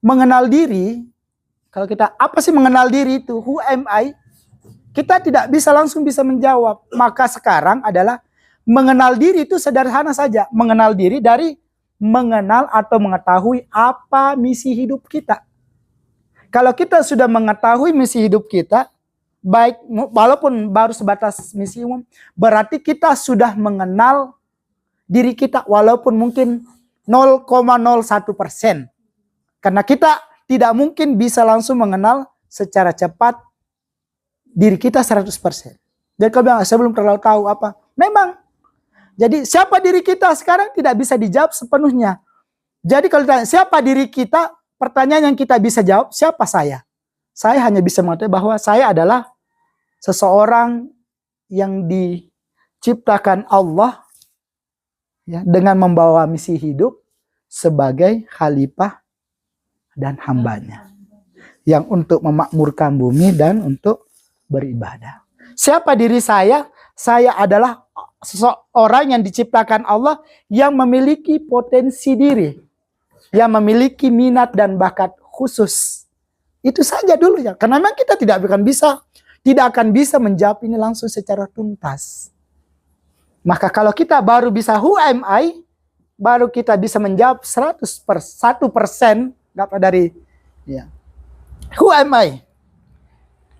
mengenal diri, kalau kita, apa sih mengenal diri itu? Who am I? Kita tidak langsung bisa menjawab. Maka sekarang adalah mengenal diri itu sederhana saja. Mengenal diri dari mengenal atau mengetahui apa misi hidup kita. Kalau kita sudah mengetahui misi hidup kita, baik walaupun baru sebatas misi umum, berarti kita sudah mengenal diri kita walaupun mungkin 0,01%. Karena kita tidak mungkin bisa langsung mengenal secara cepat diri kita 100%. Jadi kalau bilang, saya belum terlalu tahu apa. Memang. Jadi siapa diri kita sekarang tidak bisa dijawab sepenuhnya. Jadi kalau ditanya siapa diri kita, pertanyaan yang kita bisa jawab, siapa saya? Saya hanya bisa mengatakan bahwa saya adalah seseorang yang diciptakan Allah ya, dengan membawa misi hidup sebagai khalifah dan hambanya. Yang untuk memakmurkan bumi dan untuk beribadah. Siapa diri saya? Saya adalah seseorang yang diciptakan Allah yang memiliki potensi diri. Yang memiliki minat dan bakat khusus. Itu saja dulu ya. Karena memang kita tidak akan bisa tidak akan bisa menjawab ini langsung secara tuntas. Maka kalau kita baru bisa who am I, baru kita bisa menjawab 1%, dari ya. Who am I?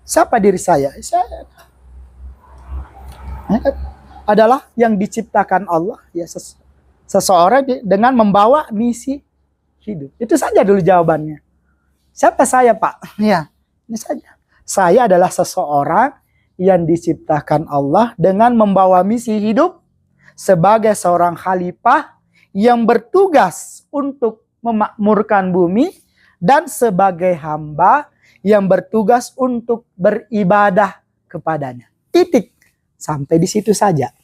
Siapa diri saya? Saya adalah yang diciptakan Allah, ya, seseorang dengan membawa misi hidup. Itu saja dulu jawabannya. Siapa saya, Pak? Ya, ini saja. Saya adalah seseorang yang diciptakan Allah dengan membawa misi hidup sebagai seorang khalifah yang bertugas untuk memakmurkan bumi dan sebagai hamba yang bertugas untuk beribadah kepadanya. Titik. Sampai di situ saja.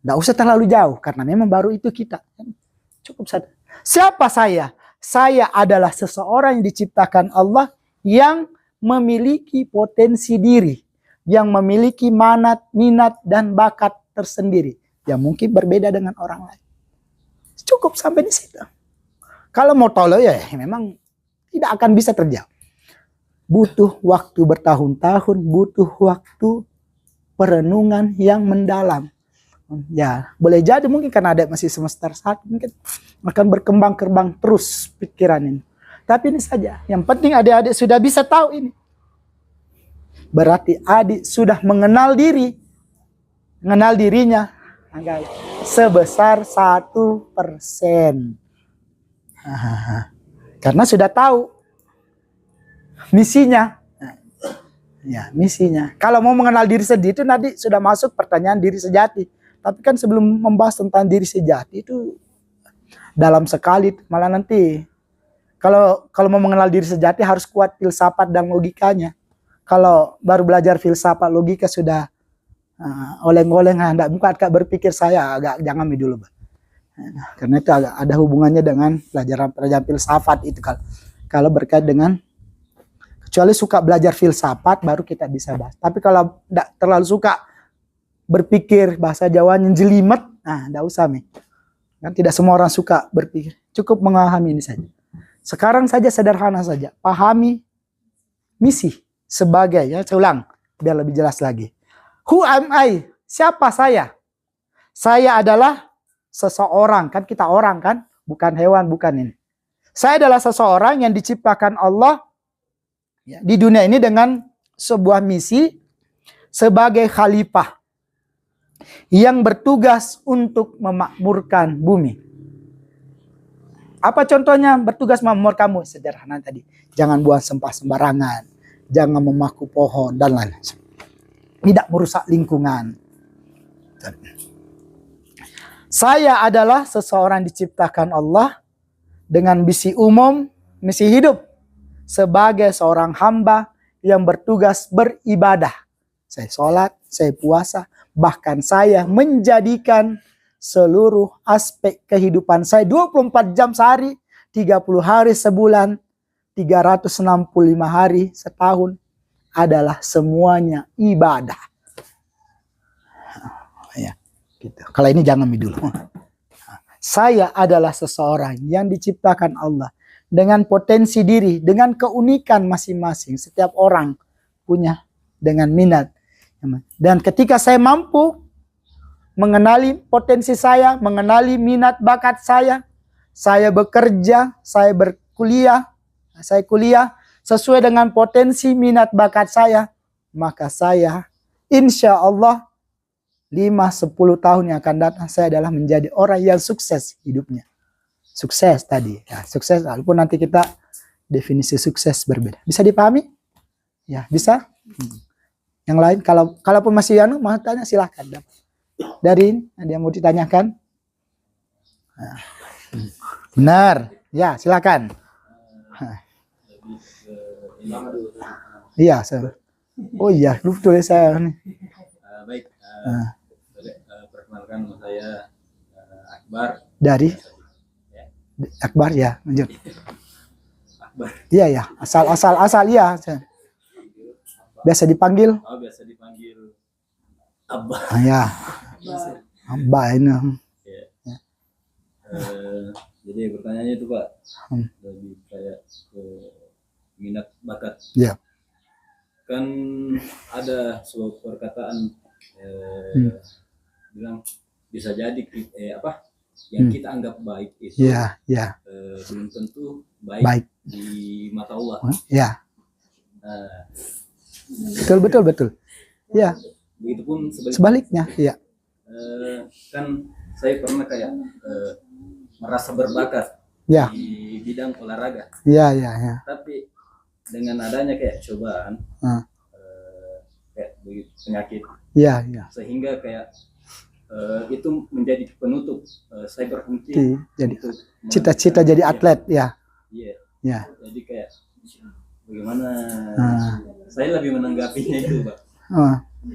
Nggak usah terlalu jauh karena memang baru itu kita. Cukup saja. Siapa saya? Saya adalah seseorang yang diciptakan Allah yang memiliki potensi diri, yang memiliki minat dan bakat tersendiri yang mungkin berbeda dengan orang lain. Cukup sampai di situ. Kalau mau tolo ya memang tidak akan bisa terjawab. Butuh waktu bertahun-tahun, butuh waktu perenungan yang mendalam. Ya, boleh jadi mungkin karena ada masih semester 1 mungkin akan berkembang terus pikiran ini. Tapi ini saja, yang penting adik-adik sudah bisa tahu ini. Berarti adik sudah mengenal diri. Mengenal dirinya sebesar 1%. Karena sudah tahu misinya. Ya, misinya. Kalau mau mengenal diri sendiri itu nanti sudah masuk pertanyaan diri sejati. Tapi kan sebelum membahas tentang diri sejati itu dalam sekali, malah nanti kalau mau mengenal diri sejati harus kuat filsafat dan logikanya. Kalau baru belajar filsafat logika sudah oleng-oleng, hendak buka berpikir saya agak jangan dulu. Karena itu agak ada hubungannya dengan pelajaran filsafat itu kalau berkait dengan, kecuali suka belajar filsafat baru kita bisa bahas. Tapi kalau tidak terlalu suka berpikir bahasa Jawanya jelimet, tidak usah nih. Kan tidak semua orang suka berpikir. Cukup memahami ini saja. Sekarang saja sederhana saja. Pahami misi sebagai, ya saya ulang biar lebih jelas lagi. Who am I? Siapa saya? Saya adalah seseorang, kan kita orang kan, bukan hewan, bukan ini. Saya adalah seseorang yang diciptakan Allah di dunia ini dengan sebuah misi sebagai khalifah yang bertugas untuk memakmurkan bumi. Apa contohnya bertugas memakmurkan bumi? Sederhana tadi. Jangan buang sampah sembarangan. Jangan memaku pohon dan lain-lain. Tidak merusak lingkungan. Saya adalah seseorang diciptakan Allah dengan misi umum, misi hidup. Sebagai seorang hamba yang bertugas beribadah. Saya sholat, saya puasa. Bahkan saya menjadikan seluruh aspek kehidupan saya 24 jam sehari, 30 hari sebulan, 365 hari setahun adalah semuanya ibadah. Ya, gitu. Kalau ini jangan dulu. Saya adalah seseorang yang diciptakan Allah dengan potensi diri, dengan keunikan masing-masing. Setiap orang punya dengan minat. Dan ketika saya mampu mengenali potensi saya, mengenali minat bakat saya bekerja, saya berkuliah, saya kuliah sesuai dengan potensi minat bakat saya, maka saya insya Allah 5-10 tahun yang akan datang saya adalah menjadi orang yang sukses hidupnya. Sukses tadi, ya, sukses walaupun nanti kita definisi sukses berbeda. Bisa dipahami? Ya, bisa? Yang lain, kalaupun masih mau tanya silahkan. Dari ini, ada yang mau ditanyakan? Benar, ya silakan. Iya, oh iya, lupa tulis saya. Baik, perkenalkan nama saya Akbar. Dari Akbar ya, lanjut. Akbar. Iya ya, asal ya. Biasa dipanggil? Oh, biasa dipanggil Abah. Ya, Abah ini. Ya. Jadi pertanyaannya itu Pak, lebih kayak ke minat bakat. Ya. kan ada sebuah perkataan bilang bisa jadi yang kita anggap baik itu Ya, ya, belum tentu baik, baik. di mata Allah. Ya, Nah, betul. Ya, begitupun sebaliknya. Ya, kan saya pernah kayak merasa berbakat ya, di bidang olahraga, ya. tapi dengan adanya kayak cobaan, kayak begitu penyakit, Ya. sehingga kayak itu menjadi penutup saya berhenti Jadi untuk cita-cita jadi atlet, ya. Iya. Ya. Jadi kayak bagaimana saya lebih menanggapinya itu, Pak.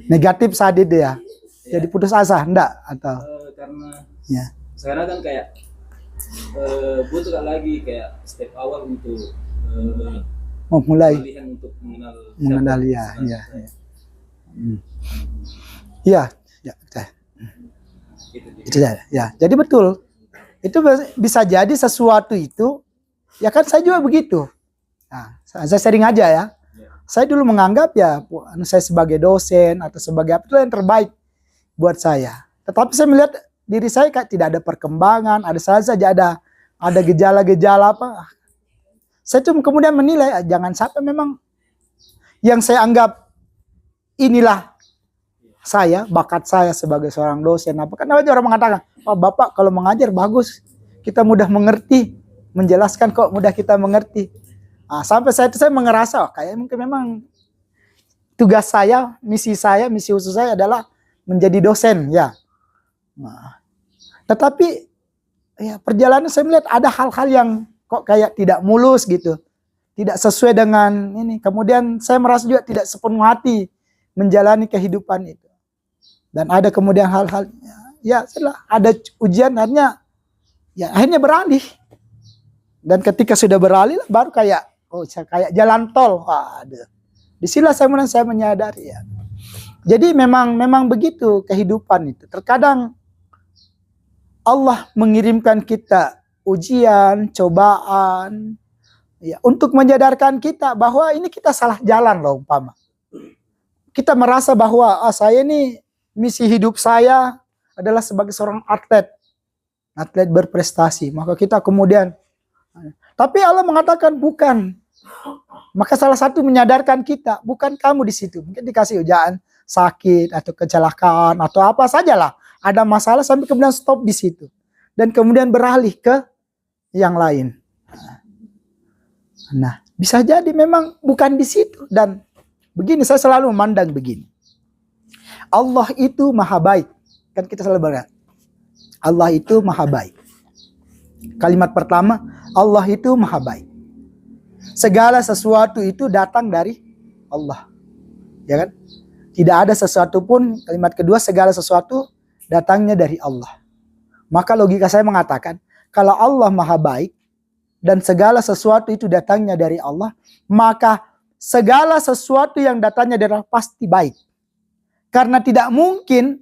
Negatif saat itu ya. Jadi putus asa, enggak atau karena ya. sekarang kan kayak butuh lagi kayak step awal untuk Memulai pilihan untuk mengenal ya. Iya, ya. Itu ya. Jadi betul. Itu bisa jadi sesuatu itu, ya kan saya juga begitu. Nah, saya sering aja ya. Saya dulu menganggap ya, saya sebagai dosen atau sebagai apa itu yang terbaik buat saya. Tetapi saya melihat diri saya kayak tidak ada perkembangan, ada saja ada gejala-gejala apa. Saya tuh kemudian menilai, jangan sampai memang yang saya anggap inilah saya, bakat saya sebagai seorang dosen. Apa kan aja orang mengatakan, "Pak, Bapak kalau mengajar bagus, kita mudah mengerti, menjelaskan kok mudah kita mengerti." Nah, sampai saya mengerasa, kayak mungkin memang tugas saya, misi khusus saya adalah menjadi dosen, ya. Nah, tetapi ya perjalanan saya melihat ada hal-hal yang kok kayak tidak mulus gitu, tidak sesuai dengan ini. Kemudian saya merasa juga tidak sepenuh hati menjalani kehidupan itu. Dan ada kemudian hal-hal, ya setelah ada ujian akhirnya beralih. Dan ketika sudah beralih baru kayak jalan tol. Waduh. Disinilah saya menyadari ya. Jadi memang begitu kehidupan itu. Terkadang Allah mengirimkan kita ujian, cobaan, ya, untuk menyadarkan kita bahwa ini kita salah jalan loh umpama. Kita merasa bahwa saya ini misi hidup saya adalah sebagai seorang atlet berprestasi. Maka kita kemudian, tapi Allah mengatakan bukan. Maka salah satu menyadarkan kita, bukan kamu di situ. Mungkin dikasih ujian, sakit atau kecelakaan atau apa sajalah. Ada masalah sampai kemudian stop di situ. Dan kemudian beralih ke yang lain. Nah, bisa jadi memang bukan di situ. Dan begini, saya selalu memandang begini. Allah itu maha baik. Kan kita selalu berkata, Allah itu maha baik. Kalimat pertama, Allah itu maha baik. Segala sesuatu itu datang dari Allah. Ya kan? Tidak ada sesuatu pun, kalimat kedua, segala sesuatu datangnya dari Allah. Maka logika saya mengatakan, kalau Allah maha baik, dan segala sesuatu itu datangnya dari Allah, maka segala sesuatu yang datangnya dari Allah pasti baik. Karena tidak mungkin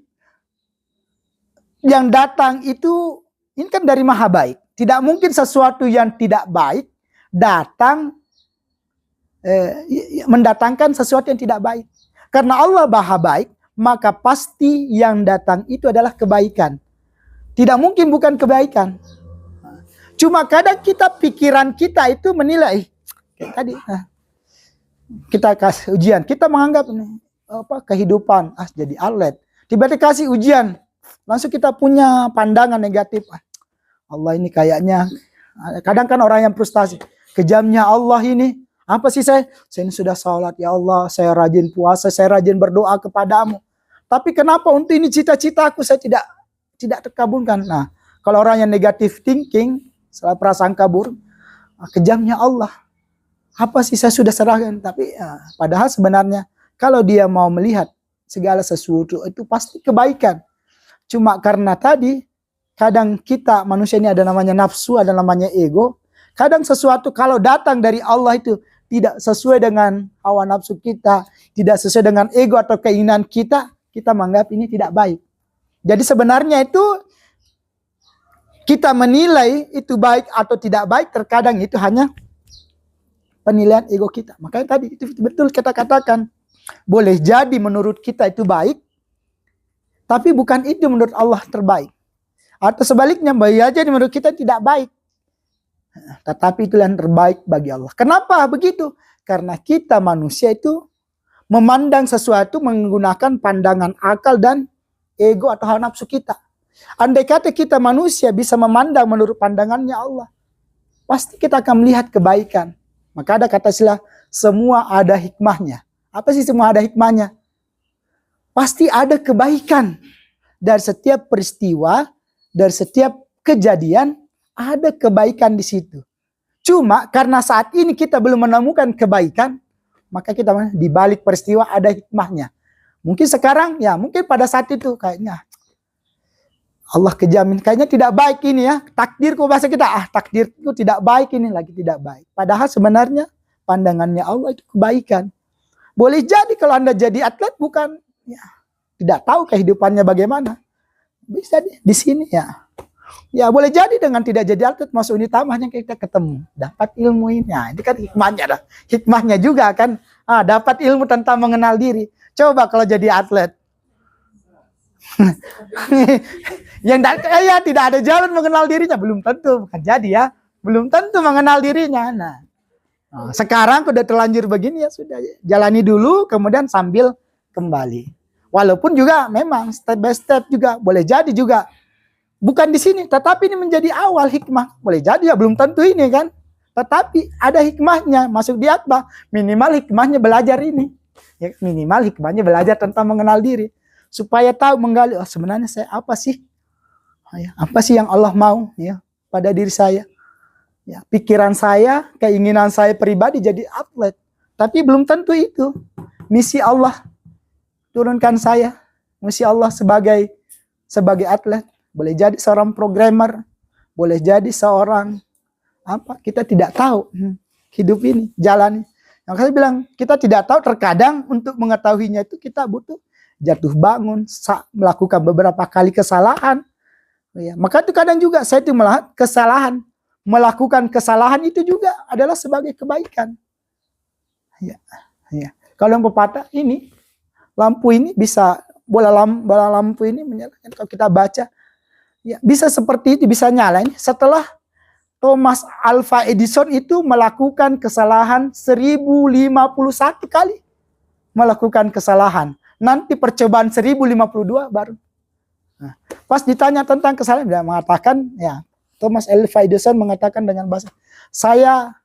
yang datang itu, ini kan dari maha baik. Tidak mungkin sesuatu yang tidak baik datang mendatangkan sesuatu yang tidak baik. Karena Allah maha baik, maka pasti yang datang itu adalah kebaikan. Tidak mungkin bukan kebaikan. Cuma kadang pikiran kita itu menilai kayak tadi. Kita kasih ujian, kita menganggap ini kehidupan jadi atlet. Tiba-tiba kasih ujian, langsung kita punya pandangan negatif. Allah ini kayaknya, kadang kan orang yang frustasi, kejamnya Allah ini. Apa sih saya ini sudah sholat, ya Allah, saya rajin puasa, saya rajin berdoa kepadamu. Tapi kenapa untuk ini cita-citaku saya tidak terkabulkan. Nah, kalau orang yang negatif thinking, salah prasangka buruk, kejamnya Allah. Apa sih saya sudah serahkan, tapi padahal sebenarnya kalau dia mau melihat segala sesuatu itu pasti kebaikan. Cuma karena tadi kadang kita manusia ini ada namanya nafsu, ada namanya ego. Kadang sesuatu kalau datang dari Allah itu tidak sesuai dengan hawa nafsu kita, tidak sesuai dengan ego atau keinginan kita menganggap ini tidak baik. Jadi sebenarnya itu kita menilai itu baik atau tidak baik, terkadang itu hanya penilaian ego kita. Makanya tadi itu betul kita katakan, Boleh jadi menurut kita itu baik, tapi bukan itu menurut Allah terbaik. Atau sebaliknya, boleh jadi menurut kita tidak baik, tetapi itu yang terbaik bagi Allah. Kenapa begitu? Karena kita manusia itu memandang sesuatu menggunakan pandangan akal dan ego atau hawa nafsu kita. Andai kata kita manusia bisa memandang menurut pandangannya Allah, pasti kita akan melihat kebaikan. Maka ada kata istilah, semua ada hikmahnya. Apa sih semua ada hikmahnya? Pasti ada kebaikan. Dari setiap peristiwa, dari setiap kejadian, ada kebaikan di situ. Cuma karena saat ini kita belum menemukan kebaikan, maka kita di balik peristiwa ada hikmahnya. Mungkin sekarang, ya mungkin pada saat itu kayaknya Allah kejamin, kayaknya tidak baik ini ya. Takdir kok bahasa kita, takdir itu tidak baik, ini lagi tidak baik. Padahal sebenarnya pandangannya Allah itu kebaikan. Boleh jadi kalau Anda jadi atlet bukan, ya, tidak tahu kehidupannya bagaimana. Bisa di sini ya. Ya boleh jadi dengan tidak jadi atlet masuk unit tamahnya kita ketemu, dapat ilmu ini. Nah, ini kan hikmahnya dah. Hikmahnya juga kan, dapat ilmu tentang mengenal diri. Coba kalau jadi atlet. Yang ya tidak ada jalan mengenal dirinya, belum tentu, bukan jadi ya. Belum tentu mengenal dirinya. Nah, sekarang sudah terlanjur begini ya sudah, jalani dulu kemudian sambil kembali. Walaupun juga memang step by step juga boleh jadi juga. Bukan di sini, tetapi ini menjadi awal hikmah. Boleh jadi ya belum tentu ini kan. Tetapi ada hikmahnya. Masuk di apa? Minimal hikmahnya belajar ini. Ya, minimal hikmahnya belajar tentang mengenal diri. Supaya tahu menggali, sebenarnya saya apa sih? Apa sih yang Allah mau ya pada diri saya? Ya, pikiran saya, keinginan saya pribadi jadi atlet. Tapi belum tentu itu. Misi Allah turunkan saya. Misi Allah sebagai atlet. Boleh jadi seorang programmer, boleh jadi seorang apa, kita tidak tahu hidup ini, jalan. Yang saya bilang, kita tidak tahu, terkadang untuk mengetahuinya itu kita butuh jatuh bangun, melakukan beberapa kali kesalahan. Ya, maka itu kadang juga saya itu kesalahan, melakukan kesalahan itu juga adalah sebagai kebaikan. Ya, ya. Kalau yang pepatah ini, lampu ini bisa, bola lampu ini menyalakan, kalau kita baca, ya, bisa seperti itu, bisa nyala. Setelah Thomas Alva Edison itu melakukan kesalahan 1051 kali. Melakukan kesalahan. Nanti percobaan 1052 baru. Nah, pas ditanya tentang kesalahan, dia mengatakan, ya, Thomas Alva Edison mengatakan dengan bahasa, saya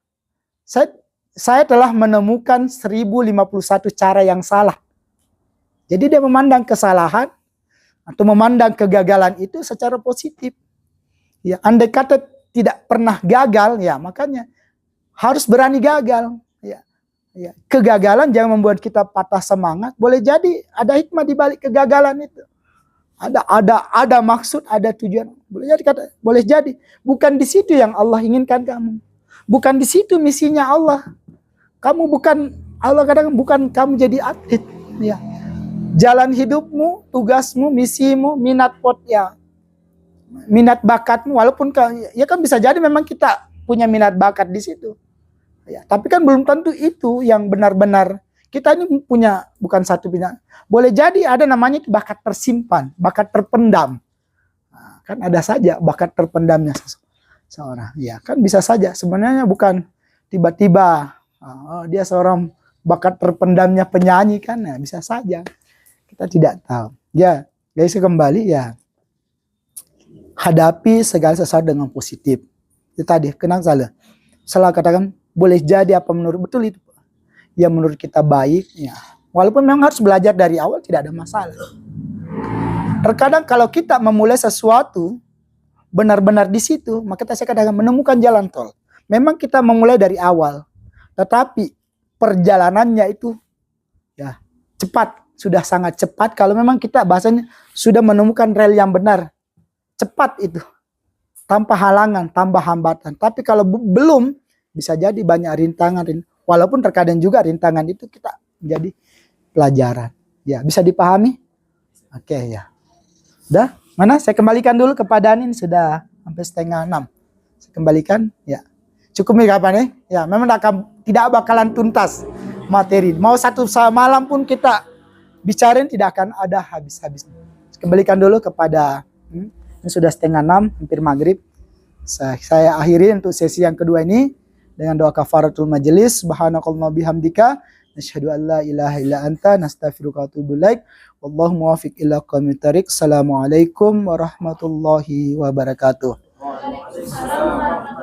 telah menemukan 1051 cara yang salah. Jadi dia memandang kesalahan atau memandang kegagalan itu secara positif. Ya, andai kata tidak pernah gagal, ya makanya harus berani gagal. Ya, ya. Kegagalan jangan membuat kita patah semangat. Boleh jadi ada hikmah di balik kegagalan itu. Ada maksud, ada tujuan. Boleh jadi bukan di situ yang Allah inginkan kamu. Bukan di situ misinya Allah. Kamu bukan, Allah kadang bukan kamu jadi atlet. Ya. Jalan hidupmu, tugasmu, misimu, minat bakatmu, walaupun ya kan bisa jadi memang kita punya minat bakat di situ. Ya, tapi kan belum tentu itu yang benar-benar kita ini punya, bukan satu minat. Boleh jadi ada namanya itu bakat tersimpan, bakat terpendam. Nah, kan ada saja bakat terpendamnya seorang. Ya, kan bisa saja sebenarnya bukan tiba-tiba dia seorang bakat terpendamnya penyanyi kan, ya, bisa saja. Kita tidak tahu. Ya, guys, kembali ya. Hadapi segala sesuatu dengan positif. Itu tadi, kenang salah katakan, boleh jadi apa menurut, betul itu. Ya menurut kita baik, ya. Walaupun memang harus belajar dari awal, tidak ada masalah. Terkadang kalau kita memulai sesuatu, benar-benar di situ, maka kita kadang menemukan jalan tol. Memang kita memulai dari awal. Tetapi perjalanannya itu ya cepat. Sudah sangat cepat kalau memang kita bahasanya sudah menemukan rel yang benar. Cepat itu. Tanpa halangan, tanpa hambatan. Tapi kalau belum, bisa jadi banyak rintangan. Walaupun terkadang juga rintangan itu kita jadi pelajaran. Ya, bisa dipahami? Oke, ya. Udah? Mana? Saya kembalikan dulu kepada Anin. Sudah sampai 5:30. Saya kembalikan. Ya. Cukup nih kapan ya? Ya, memang tidak bakalan tuntas. materi. Mau satu malam pun kita bicarain tidak akan ada habis-habisnya. Kembalikan dulu kepada ini sudah 5:30, hampir maghrib. Saya akhiri untuk sesi yang kedua ini dengan doa kafaratul majelis. Subhanakallahumma bihamdika nasyhadu an la ilaha illa anta nastaghfiruka wa atubu ilaik. Wallahu muwaffiq ila aqwamit thariq. Assalamualaikum warahmatullahi wabarakatuh. Waalaikumsalam.